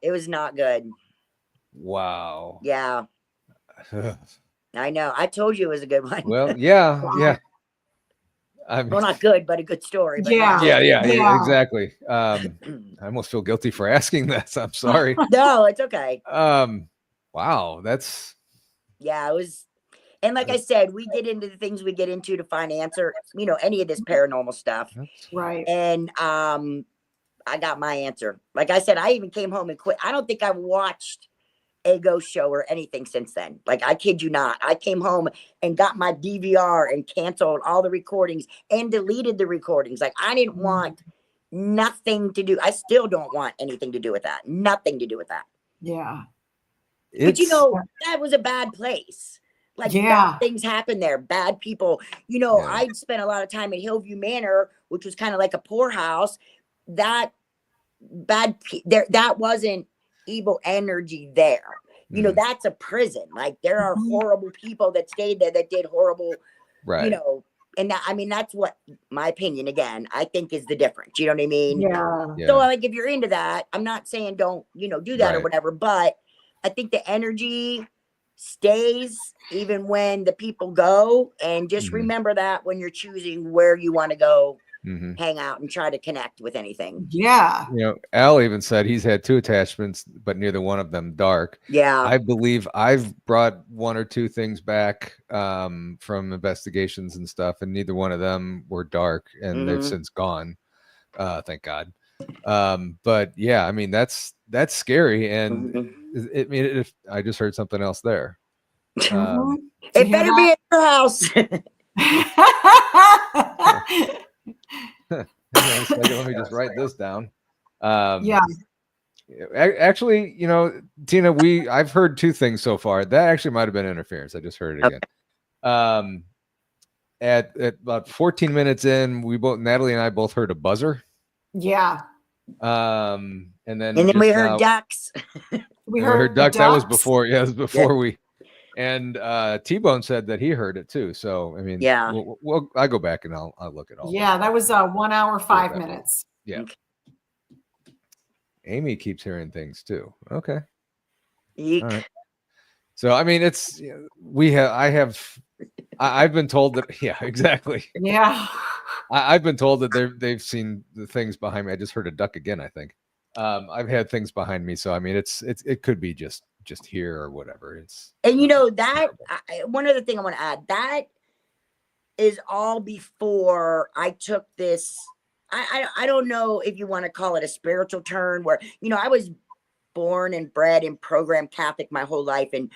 it was not good. Wow. Yeah. I know. I told you it was a good one. Well, yeah. I mean, well, not good, but a good story. But yeah, exactly. I almost feel guilty for asking this. I'm sorry. No, it's okay. Wow, that's. Yeah, it was. And like I said, we get into the things we get into to find answer, you know, any of this paranormal stuff. Right. And I got my answer. Like I said, I even came home and quit. I don't think I've watched a ghost show or anything since then. Like, I kid you not. I came home and got my DVR and canceled all the recordings and deleted the recordings. Like, I didn't want nothing to do. I still don't want anything to do with that. Nothing to do with that. Yeah. But you know, that was a bad place. Like, bad things happen there. Bad people. You know, I spent a lot of time at Hillview Manor, which was kind of like a poorhouse. That wasn't evil energy there. You know, that's a prison. Like, there are horrible people that stayed there that did horrible, you know, and that, I mean, that's what my opinion, again, I think is the difference. You know what I mean? Yeah. So, like, if you're into that, I'm not saying don't, you know, do that or whatever, but I think the energy stays even when the people go, and just remember that when you're choosing where you want to go, hang out and try to connect with anything. Yeah. You know, Al even said he's had 2 attachments, but neither one of them dark. Yeah. I believe I've brought 1 or 2 things back from investigations and stuff, and neither one of them were dark, and they've since gone. Thank God. But yeah, I mean, that's scary. And I just heard something else there. It better be at your house. Let me just write this down. Actually, you know, Tina, I've heard 2 things so far. That actually might have been interference. I just heard it again. At about 14 minutes in, Natalie and I both heard a buzzer. Yeah. And then we heard ducks. we heard ducks. That was before. Yeah, it was before we. And T-Bone said that he heard it too. So I mean, I'll go back and I'll look at all. Yeah, that was 1 hour 5 minutes. Yeah. Amy keeps hearing things too. Okay. Eek. All right. So I mean, I've been told that. Yeah, exactly. Yeah. I've been told that they've seen the things behind me. I just heard a duck again, I think. I've had things behind me, so I mean, it could be just just hear or whatever. And that one other thing I want to add, that is all before I took this. I don't know if you want to call it a spiritual turn where, I was born and bred and programmed Catholic my whole life. And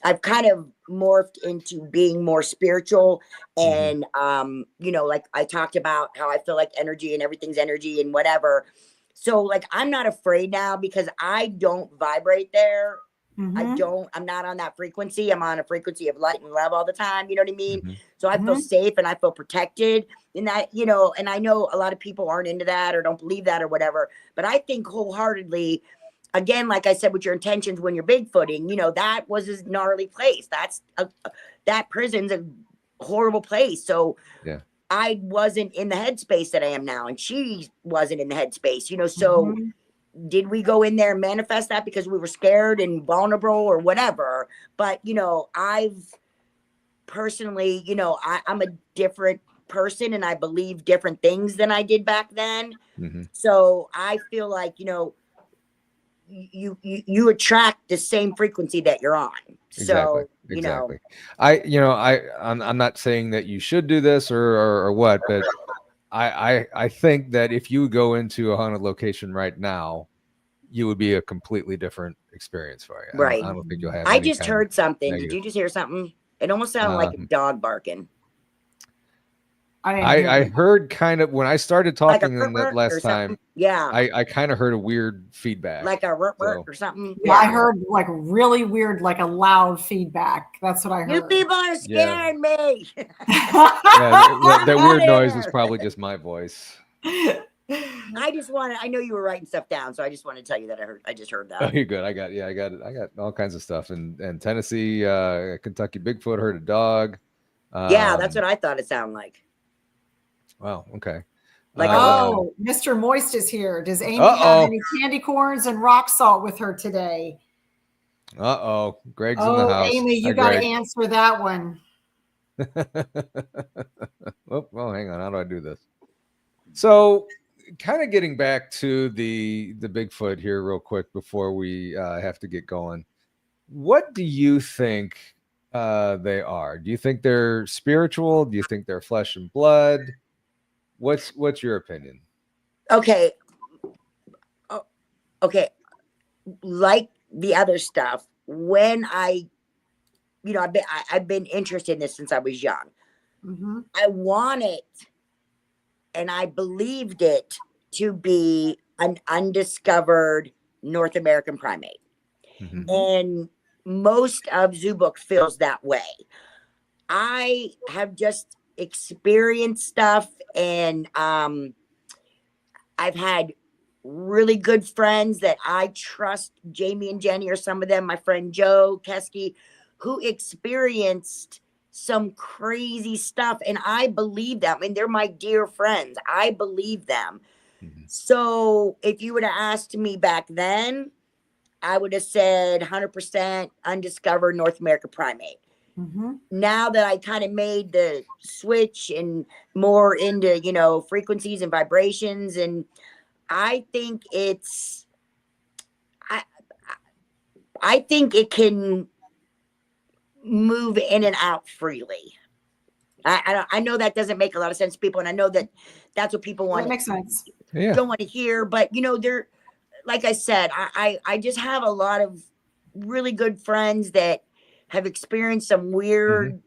I've kind of morphed into being more spiritual. And, like I talked about how I feel like energy and everything's energy and whatever. So like, I'm not afraid now because I don't vibrate there. I'm not on that frequency. I'm on a frequency of light and love all the time. You know what I mean? So I feel safe and I feel protected in that, and I know a lot of people aren't into that or don't believe that or whatever, but I think wholeheartedly, again, like I said, with your intentions, when you're Bigfooting, that was a gnarly place. That prison's a horrible place. So yeah. I wasn't in the headspace that I am now. And she wasn't in the headspace, so did we go in there and manifest that because we were scared and vulnerable or whatever? But, I've personally, I'm a different person and I believe different things than I did back then. So I feel like, you attract the same frequency that you're on. So, exactly. I'm not saying that you should do this or what, but I think that if you go into a haunted location right now, you would be a completely different experience for you. Right. I don't think you'll have. I just heard something. Did you just hear something? It almost sounded like a dog barking. I heard kind of when I started talking like that last time. Yeah. I kind of heard a weird feedback. Like a or something. Yeah, I heard like really weird, like a loud feedback. That's what I heard. You people are scaring me. That weird noise was probably just my voice. I know you were writing stuff down, so I just wanted to tell you that I just heard that. Oh, you're good. I got all kinds of stuff in Tennessee, Kentucky Bigfoot heard a dog. Yeah, that's what I thought it sounded like. Wow. Okay. Like, Mr. Moist is here. Does Amy have any candy corns and rock salt with her today? Greg's in the house. Amy, you got to answer that one. Well, hang on. How do I do this? So, kind of getting back to the Bigfoot here real quick before we have to get going. What do you think they are? Do you think they're spiritual? Do you think they're flesh and blood? What's your opinion? Okay. Like the other stuff, when I've been interested in this since I was young. I want it and I believed it to be an undiscovered North American primate. And most of Zoobook feels that way. I have just experienced stuff and I've had really good friends that I trust. Jamie and Jenny are some of them. My friend Joe Keski, who experienced some crazy stuff, and I believe them. I mean, they're my dear friends. I believe them. So if you would have asked me back then, I would have said 100% undiscovered North American primate. Now that I kind of made the switch and more into, frequencies and vibrations, and I think I think it can move in and out freely. I know that doesn't make a lot of sense to people, and I know that's what people want. That makes sense. Don't want to hear, but they're, like I said, I just have a lot of really good friends that have experienced some weird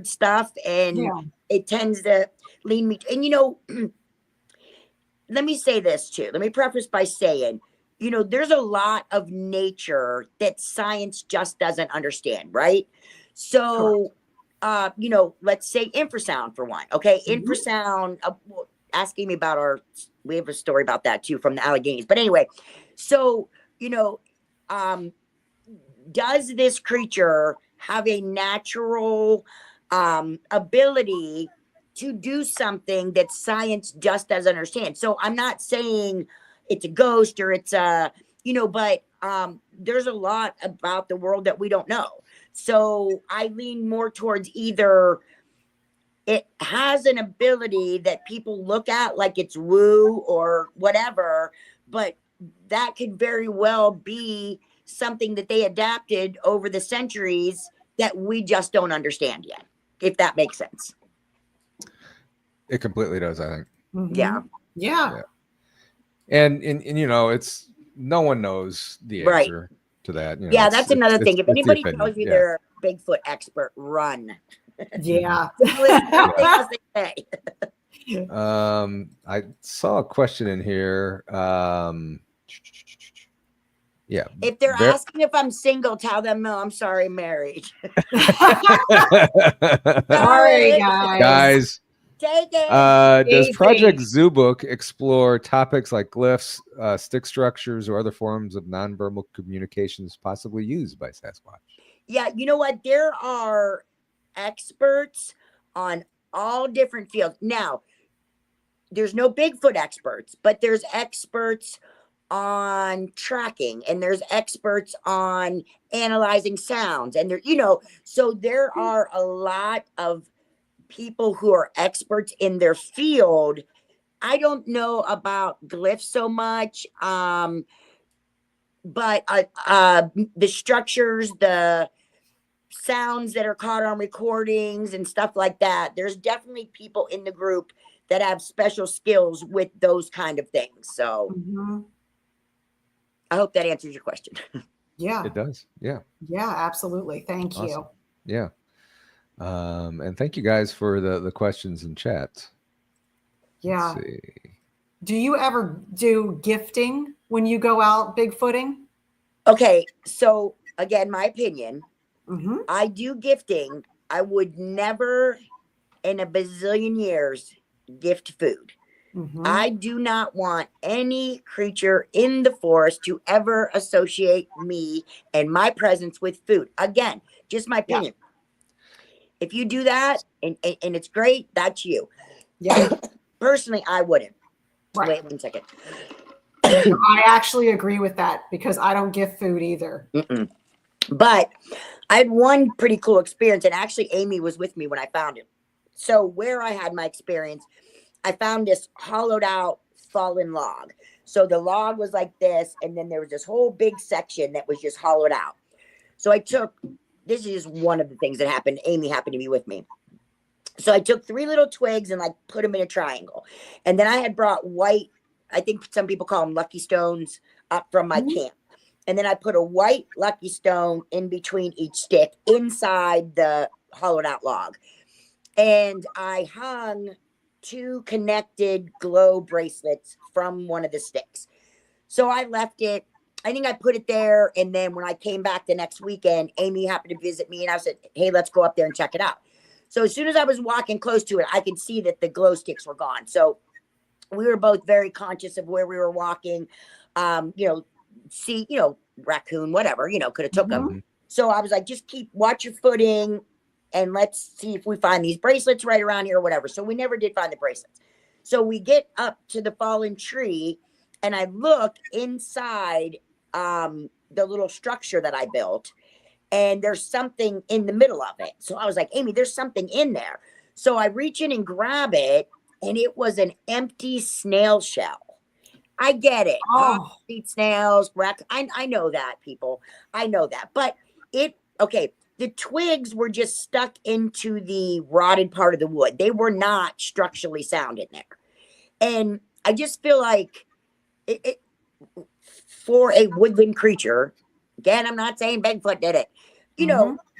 stuff, and it tends to lean me. And let me say this too. Let me preface by saying, there's a lot of nature that science just doesn't understand, right? So, let's say infrasound for one. Okay, infrasound. Asking me about we have a story about that too from the Alleghenies. But anyway, so does this creature have a natural ability to do something that science just doesn't understand? So I'm not saying it's a ghost or it's but there's a lot about the world that we don't know. So I lean more towards either it has an ability that people look at like it's woo or whatever, but that could very well be something that they adapted over the centuries that we just don't understand yet, if that makes sense. It completely does, I think. Mhm. Yeah. And you know, it's no one knows the Right. answer to that. You know, Yeah, that's another thing. If it's the anybody opinion. tells you Yeah. they're a Bigfoot expert, run. Yeah. Listen to everything else they say. I saw a question in here. Yeah. If they're asking if I'm single, tell them no, I'm sorry, married. Sorry, guys. Guys, Take it. does Easy. Project Zoobook explore topics like glyphs, stick structures, or other forms of nonverbal communications possibly used by Sasquatch? Yeah, you know what? There are experts on all different fields. Now, there's no Bigfoot experts, but there's experts on tracking, and there's experts on analyzing sounds, and there, you know, so there are a lot of people who are experts in their field. I don't know about glyphs so much, but the structures, the sounds that are caught on recordings and stuff like that, there's definitely people in the group that have special skills with those kind of things. So Mhm. I hope that answers your question. Yeah. It does. Yeah. Yeah, absolutely. Thank you. Awesome. Yeah. And thank you guys for the questions in chat. Yeah. Let's see. Do you ever do gifting when you go out Bigfooting? Okay, so again, my opinion, Mm-hmm. I do gifting. I would never in a bazillion years gift food. Mm-hmm. I do not want any creature in the forest to ever associate me and my presence with food. Again, just my Yeah. opinion. If you do that and it's great, that's you. Yeah. Personally, I wouldn't. Right. Wait 1 second. I actually agree with that because I don't gift food either. Mm-mm. But I had one pretty cool experience, and actually Amy was with me when I found it. So where I had my experience, I found this hollowed out fallen log. So the log was like this, and then there was this whole big section that was just hollowed out. So I took, this is just one of the things that happened. Amy happened to be with me. So I took 3 little twigs and like put them in a triangle. And then I had brought white, I think some people call them lucky stones, up from my camp. And then I put a white lucky stone in between each stick inside the hollowed out log. And I hung 2 connected glow bracelets from one of the sticks. So I left it. I think I put it there. And then when I came back the next weekend, Amy happened to visit me and I said, hey, let's go up there and check it out. So as soon as I was walking close to it, I could see that the glow sticks were gone. So we were both very conscious of where we were walking. See, raccoon, whatever, could have took them. So I was like, just watch your footing and let's see if we find these bracelets right around here or whatever. So we never did find the bracelets. So we get up to the fallen tree and I look inside the little structure that I built. And there's something in the middle of it. So I was like, Amy, there's something in there. So I reach in and grab it, and it was an empty snail shell. I get it. Oh. Eat snails, I know that, people. I know that. But the twigs were just stuck into the rotted part of the wood. They were not structurally sound in there. And I just feel like it for a woodland creature, again, I'm not saying Bigfoot did it.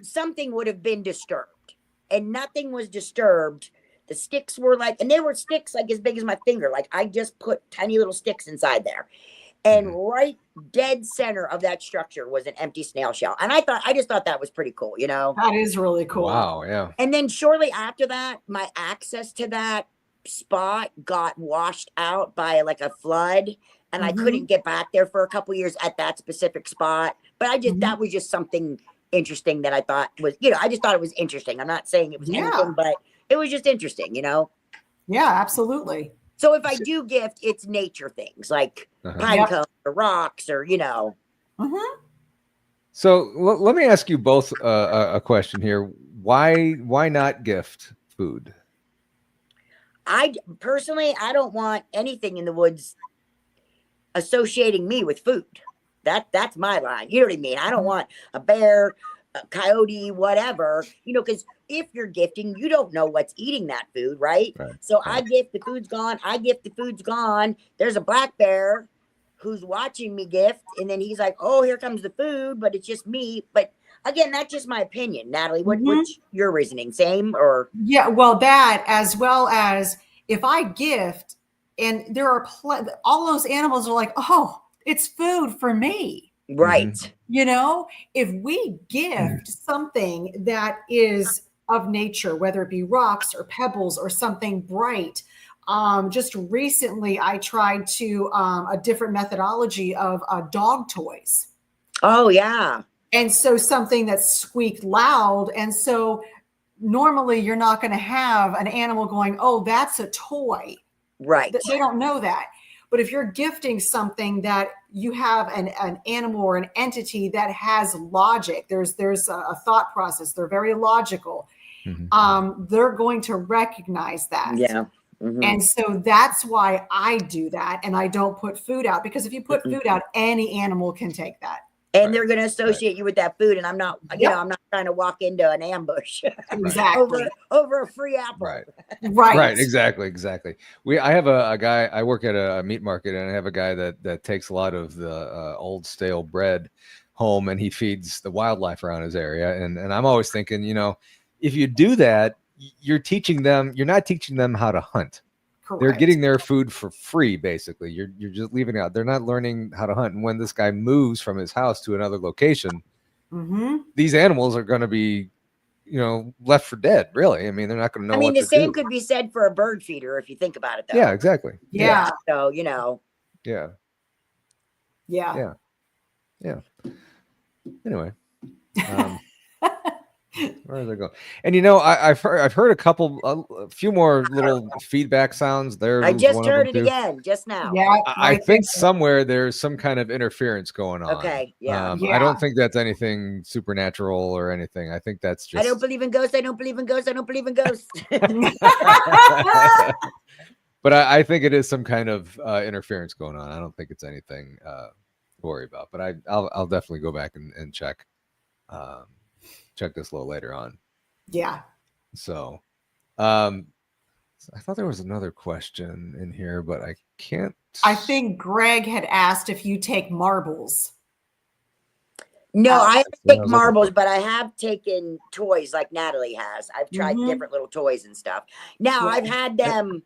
Something would have been disturbed, and nothing was disturbed. The sticks were and they were sticks like as big as my finger. Like I just put tiny little sticks inside there, and right dead center of that structure was an empty snail shell. And I just thought that was pretty cool. That is really cool. Wow. Yeah. And then shortly after that, my access to that spot got washed out by like a flood. And I couldn't get back there for a couple years at that specific spot. But that was just something interesting that I thought was, I just thought it was interesting. I'm not saying it was anything, but it was just interesting, Yeah, absolutely. So if I do gift, it's nature things like pine cones or rocks or, So let me ask you both a question here. Why not gift food? I personally don't want anything in the woods associating me with food. That's my line. You know what I mean? I don't want a bear, a coyote, whatever, because if you're gifting, you don't know what's eating that food, right? So I gift, the food's gone. I gift, the food's gone. There's a black bear who's watching me gift, and then he's like, oh, here comes the food, but it's just me. But again, that's just my opinion. Natalie, what's your reasoning? Same or? Yeah, well, that as well as if I gift and there are all those animals are like, oh, it's food for me. Right. If we gift something that is of nature, whether it be rocks or pebbles or something bright. Just recently I tried to a different methodology of dog toys. Oh, yeah. And so something that squeaked loud. And so normally you're not going to have an animal going, oh, that's a toy. Right. They don't know that. But if you're gifting something that you have an animal or an entity that has logic, there's a thought process, they're very logical. They're going to recognize that. Yeah. And so that's why I do that. And I don't put food out, because if you put food out, any animal can take that. And they're going to associate you with that food. And I'm not, I'm not trying to walk into an ambush. Exactly. over a free apple. Right. Exactly. I have a guy, I work at a meat market, and I have a guy that takes a lot of the old stale bread home, and he feeds the wildlife around his area. And I'm always thinking, if you do that, you're not teaching them how to hunt. Correct. They're getting their food for free, basically. You're just leaving it out. They're not learning how to hunt. And when this guy moves from his house to another location, these animals are going to be, left for dead, really. I mean, they're not going to know what to do. The same could be said for a bird feeder, if you think about it, though. Yeah, exactly. Yeah. So, Yeah. Anyway. Where is it going? And I've heard a few more little feedback sounds there. I just heard it again just now. Yeah, I think somewhere there's some kind of interference going on. Okay, yeah. I don't think that's anything supernatural or anything. I think that's just. I don't believe in ghosts. I don't believe in ghosts. I don't believe in ghosts. But I think it is some kind of interference going on. I don't think it's anything to worry about. But I'll definitely go back and check. Check this a little later on. Yeah. So, I thought there was another question in here, but I can't. I think Greg had asked if you take marbles. No, I haven't taken marbles, but I have taken toys like Natalie has. I've tried different little toys and stuff. Now, I've had them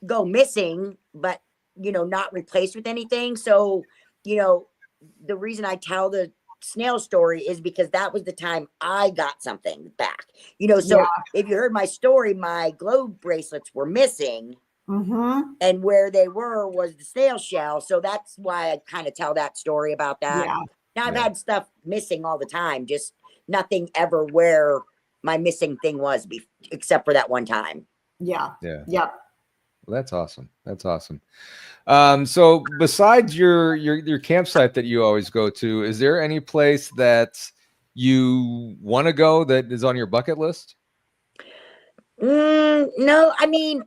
go missing, but, not replaced with anything. So, the reason I tell the snail story is because that was the time I got something back, so if you heard my story, my globe bracelets were missing and where they were was the snail shell. So that's why I kind of tell that story about that. Now I've had stuff missing all the time, just nothing ever where my missing thing was except for that one time. Yep. Well, that's awesome. So besides your campsite that you always go to, is there any place that you want to go that is on your bucket list? No, I mean,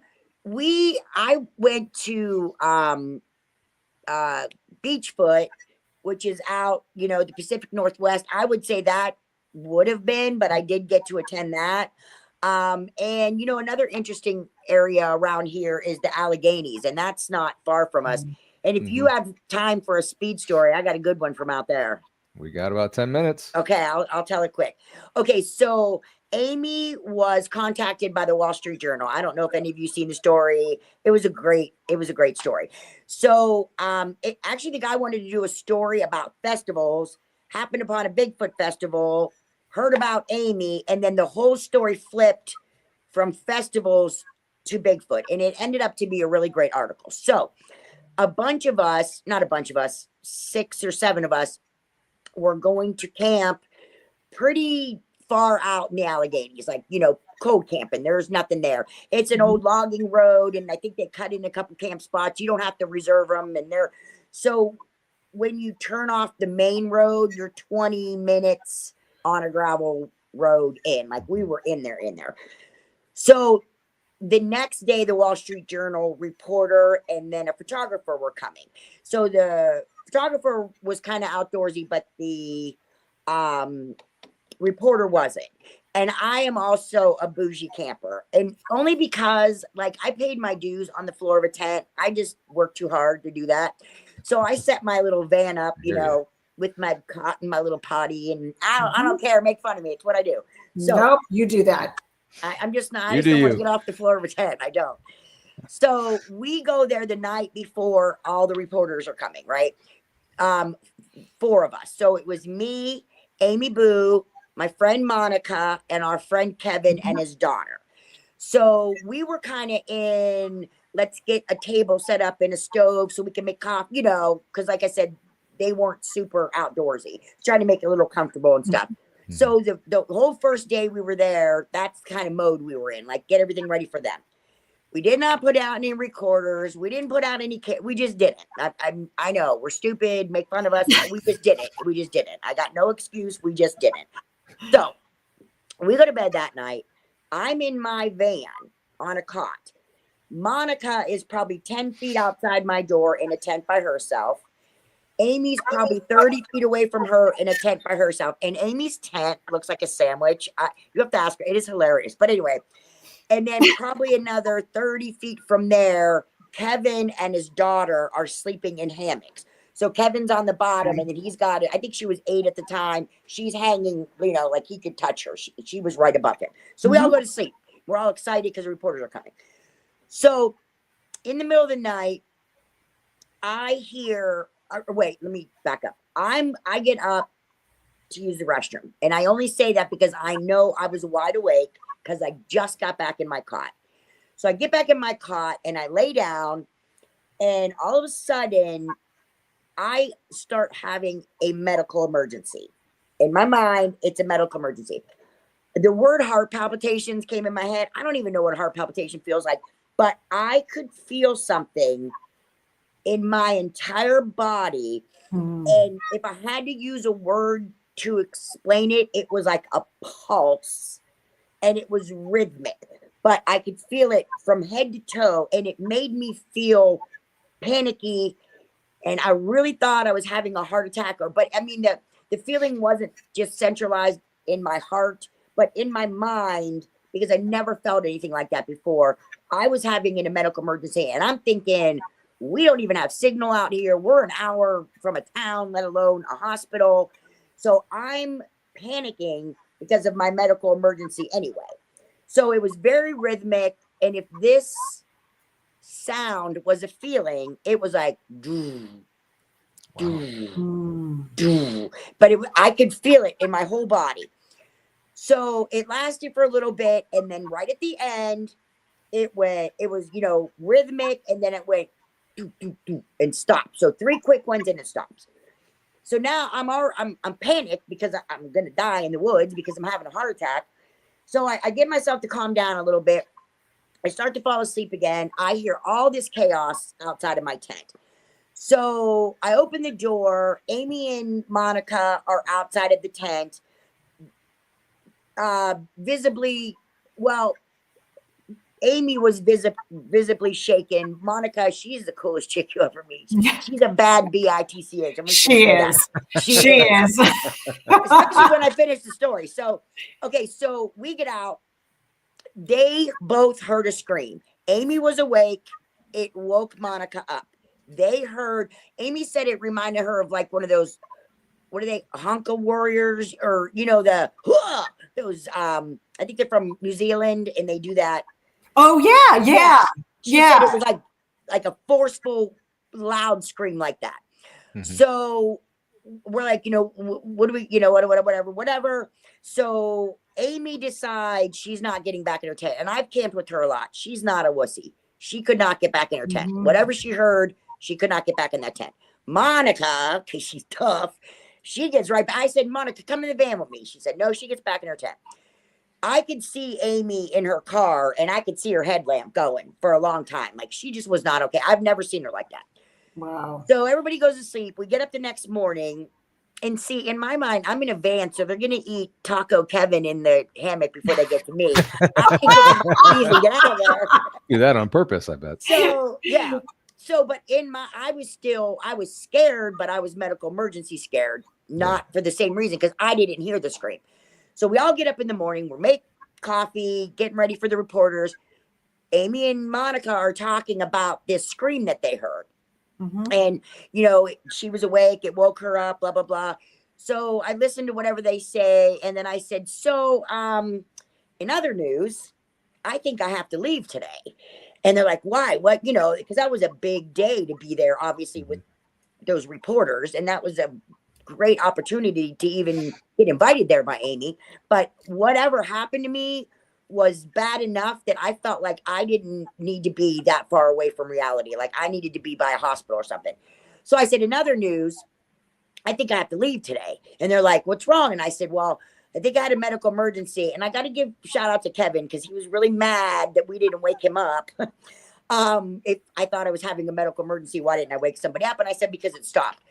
I went to Beachfoot, which is out, the Pacific Northwest. I would say that would have been, but I did get to attend that. And another interesting area around here is the Alleghenies, and that's not far from us. And if you have time for a speed story, I got a good one from out there. We got about 10 minutes. Okay, I'll tell it quick. Okay, so Amy was contacted by the Wall Street Journal. I don't know if any of you seen the story. It was a great story. So actually the guy wanted to do a story about festivals, happened upon a Bigfoot festival, heard about Amy, and then the whole story flipped from festivals to Bigfoot. And it ended up to be a really great article. So not a bunch of us, 6 or 7 of us were going to camp pretty far out in the Alleghenies, like, cold camping. There's nothing there. It's an old logging road. And I think they cut in a couple camp spots. You don't have to reserve them. So when you turn off the main road, you're 20 minutes on a gravel road in, like we were in there. So the next day, the Wall Street Journal reporter and then a photographer were coming. So the photographer was kind of outdoorsy, but the reporter wasn't. And I am also a bougie camper, and only because like I paid my dues on the floor of a tent. I just worked too hard to do that. So I set my little van up, you know, with my cot and my little potty, and I don't care. Make fun of me. It's what I do. So nope, you do that. I'm just not. I just don't want to get off the floor of a tent. I don't. So we go there the night before all the reporters are coming, right? 4 of us. So it was me, Amy Boo, my friend Monica, and our friend Kevin and his daughter. So we were kind of in, let's get a table set up and a stove so we can make coffee, you know, because like I said, they weren't super outdoorsy. Trying to make it a little comfortable and stuff. So the whole first day we were there, that's the kind of mode we were in, like get everything ready for them. We did not put out any recorders. We didn't put out any. We just didn't. I know we're stupid. Make fun of us. We just didn't. We just didn't. I got no excuse. We just didn't. So we go to bed that night. I'm in my van on a cot. Monica is probably 10 feet outside my door in a tent by herself. Amy's probably 30 feet away from her in a tent by herself. And Amy's tent looks like a sandwich. You have to ask her. It is hilarious. But anyway, and then probably another 30 feet from there, Kevin and his daughter are sleeping in hammocks. So Kevin's on the bottom, and then he's got it. I think she was 8 at the time. She's hanging, you know, like he could touch her. She was right above him. So we all go to sleep. We're all excited because the reporters are coming. So in the middle of the night, I hear, wait, let me back up. I get up to use the restroom. And I only say that because I know I was wide awake because I just got back in my cot. So I get back in my cot and I lay down, and all of a sudden I start having a medical emergency. In my mind, it's a medical emergency. The word heart palpitations came in my head. I don't even know what a heart palpitation feels like, but I could feel something in my entire body. And if I had to use a word to explain it, it was like a pulse, and it was rhythmic, but I could feel it from head to toe, and it made me feel panicky. And I really thought I was having a heart attack, but I mean, the feeling wasn't just centralized in my heart, but in my mind, because I never felt anything like that before. I was having a medical emergency, and I'm thinking, we don't even have signal out here. We're an hour from a town, let alone a hospital. So I'm panicking because of my medical emergency anyway. So it was very rhythmic. And if this sound was a feeling, it was like, doo, doo, doo. But I could feel it in my whole body. So it lasted for a little bit. And then right at the end, it was, you know, rhythmic. And then it went doo, doo, doo, and stopped. So 3 quick ones and it stops. So now I'm panicked because I'm going to die in the woods because I'm having a heart attack. So I get myself to calm down a little bit. I start to fall asleep again. I hear all this chaos outside of my tent. So I open the door. Amy and Monica are outside of the tent. Visibly, well, Amy was visibly shaken. Monica, she's the coolest chick you ever meet. She's a bad bitch. She is. She is. Especially when I finish the story. So, okay, so we get out. They both heard a scream. Amy was awake. It woke Monica up. They heard, Amy said it reminded her of like one of those, what are they, Honka Warriors, or, you know, those, I think they're from New Zealand, and they do that. Oh, yeah. She said it was like a forceful, loud scream like that. So we're like, you know, what do we, you know, whatever. So Amy decides she's not getting back in her tent. And I've camped with her a lot. She's not a wussy. She could not get back in her tent. Whatever she heard, she could not get back in that tent. Monica, because she's tough, she gets right back. I said, Monica, come in the van with me. She said, no, she gets back in her tent. I could see Amy in her car, and I could see her headlamp going for a long time. Like, she just was not okay. I've never seen her like that. Wow. So everybody goes to sleep. We get up the next morning, and see, in my mind, I'm in a van, so they're going to eat Taco Kevin in the hammock before they get to me. I'm thinking, get out of there. Do that on purpose, I bet. So, yeah. So, but I was scared, but I was medical emergency scared, not for the same reason, because I didn't hear the scream. So we all get up in the morning, we're making coffee, getting ready for the reporters. Amy and Monica are talking about this scream that they heard. Mm-hmm. And, she was awake, it woke her up, blah, blah, blah. So I listened to whatever they say. And then I said, so, in other news, I think I have to leave today. And they're like, why? What? Because that was a big day to be there, obviously, with those reporters. And that was a great opportunity to even get invited there by Amy. But whatever happened to me was bad enough that I felt like I didn't need to be that far away from reality. Like I needed to be by a hospital or something. So I said, in other news, I think I have to leave today. And they're like, what's wrong? And I said, well, I think I had a medical emergency. And I got to give a shout out to Kevin because he was really mad that we didn't wake him up. If I thought I was having a medical emergency, why didn't I wake somebody up? And I said, because it stopped.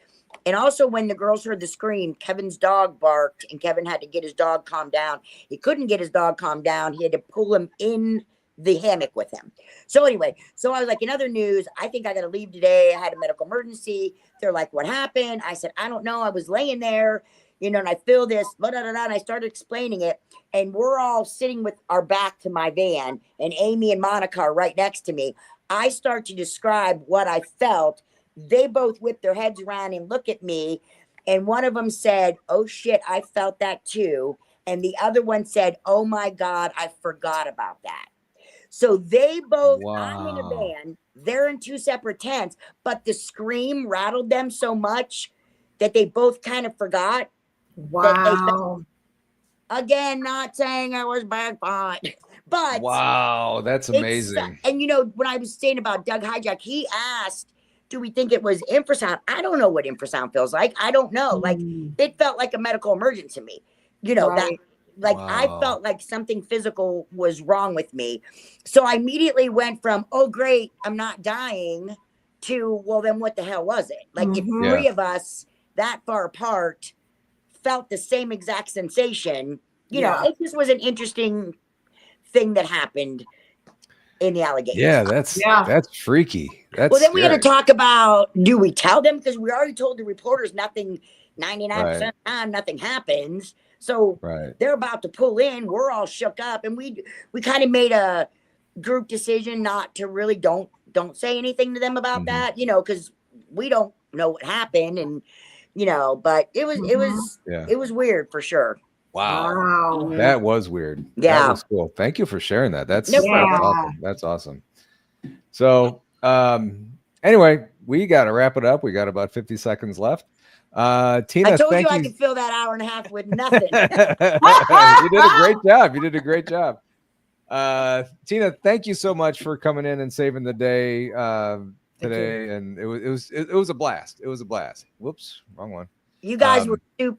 And also when the girls heard the scream, Kevin's dog barked and Kevin had to get his dog calmed down. He couldn't get his dog calmed down. He had to pull him in the hammock with him. So anyway, so I was like, in other news, I think I got to leave today. I had a medical emergency. They're like, what happened? I said, I don't know. I was laying there, and I feel this, blah, blah, blah, blah, and I started explaining it. And we're all sitting with our back to my van and Amy and Monica are right next to me. I start to describe what I felt. They both whip their heads around and look at me. And one of them said, oh shit, I felt that too. And the other one said, oh my God, I forgot about that. So they both, I'm in a van, they're in two separate tents, but the scream rattled them so much that they both kind of forgot. Wow. Again, not saying I was bad pot, but. Wow, that's amazing. And when I was saying about Doug Hijack, he asked, do we think it was infrasound? I don't know what infrasound feels like. I don't know. Like it felt like a medical emergency to me. Right. I felt like something physical was wrong with me. So I immediately went from, oh great, I'm not dying, to, well then what the hell was it? Like if three of us that far apart felt the same exact sensation, it just was an interesting thing that happened in the alligators. Yeah, that's freaky. That's well, then we scary. had to talk about, do we tell them? Because we already told the reporters nothing, 99% of the time, nothing happens. So they're about to pull in. We're all shook up. And we kind of made a group decision not to really don't say anything to them about that, because we don't know what happened. And, but it was weird for sure. Wow. That was weird. Yeah. That was cool. Thank you for sharing that. That's problem. awesome. That's awesome. So, anyway, we got to wrap it up. We got about 50 seconds left. Tina, I told thank you I could fill that hour and a half with nothing. You did a great job. You did a great job. Tina, thank you so much for coming in and saving the day today. And it was a blast. It was a blast. Whoops, wrong one. You guys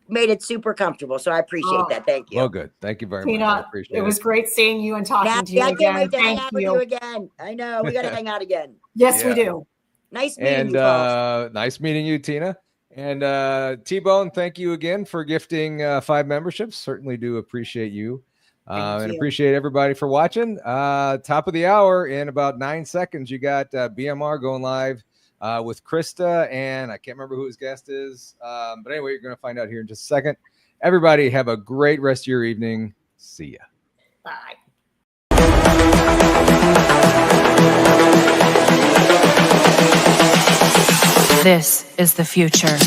made it super comfortable, so I appreciate that. Thank you. Well, good. Thank you very Tina, much. I appreciate it. It was great seeing you and talking to you I again. can't wait to hang Thank out with you again. I know. We got to hang out again. Yes, we do. Nice meeting you, folks. Nice meeting you, Tina. And T-Bone, thank you again for gifting 5 memberships. Certainly do appreciate you. And appreciate everybody for watching. Top of the hour in about 9 seconds. You got BMR going live with Krista, and I can't remember who his guest is. But anyway, you're going to find out here in just a second. Everybody have a great rest of your evening. See ya. Bye. This is the future.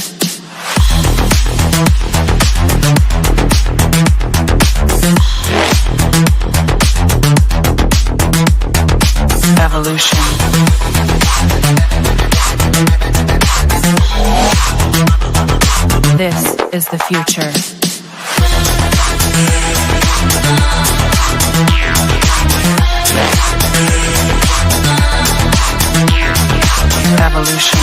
Evolution. This is the future. Evolution.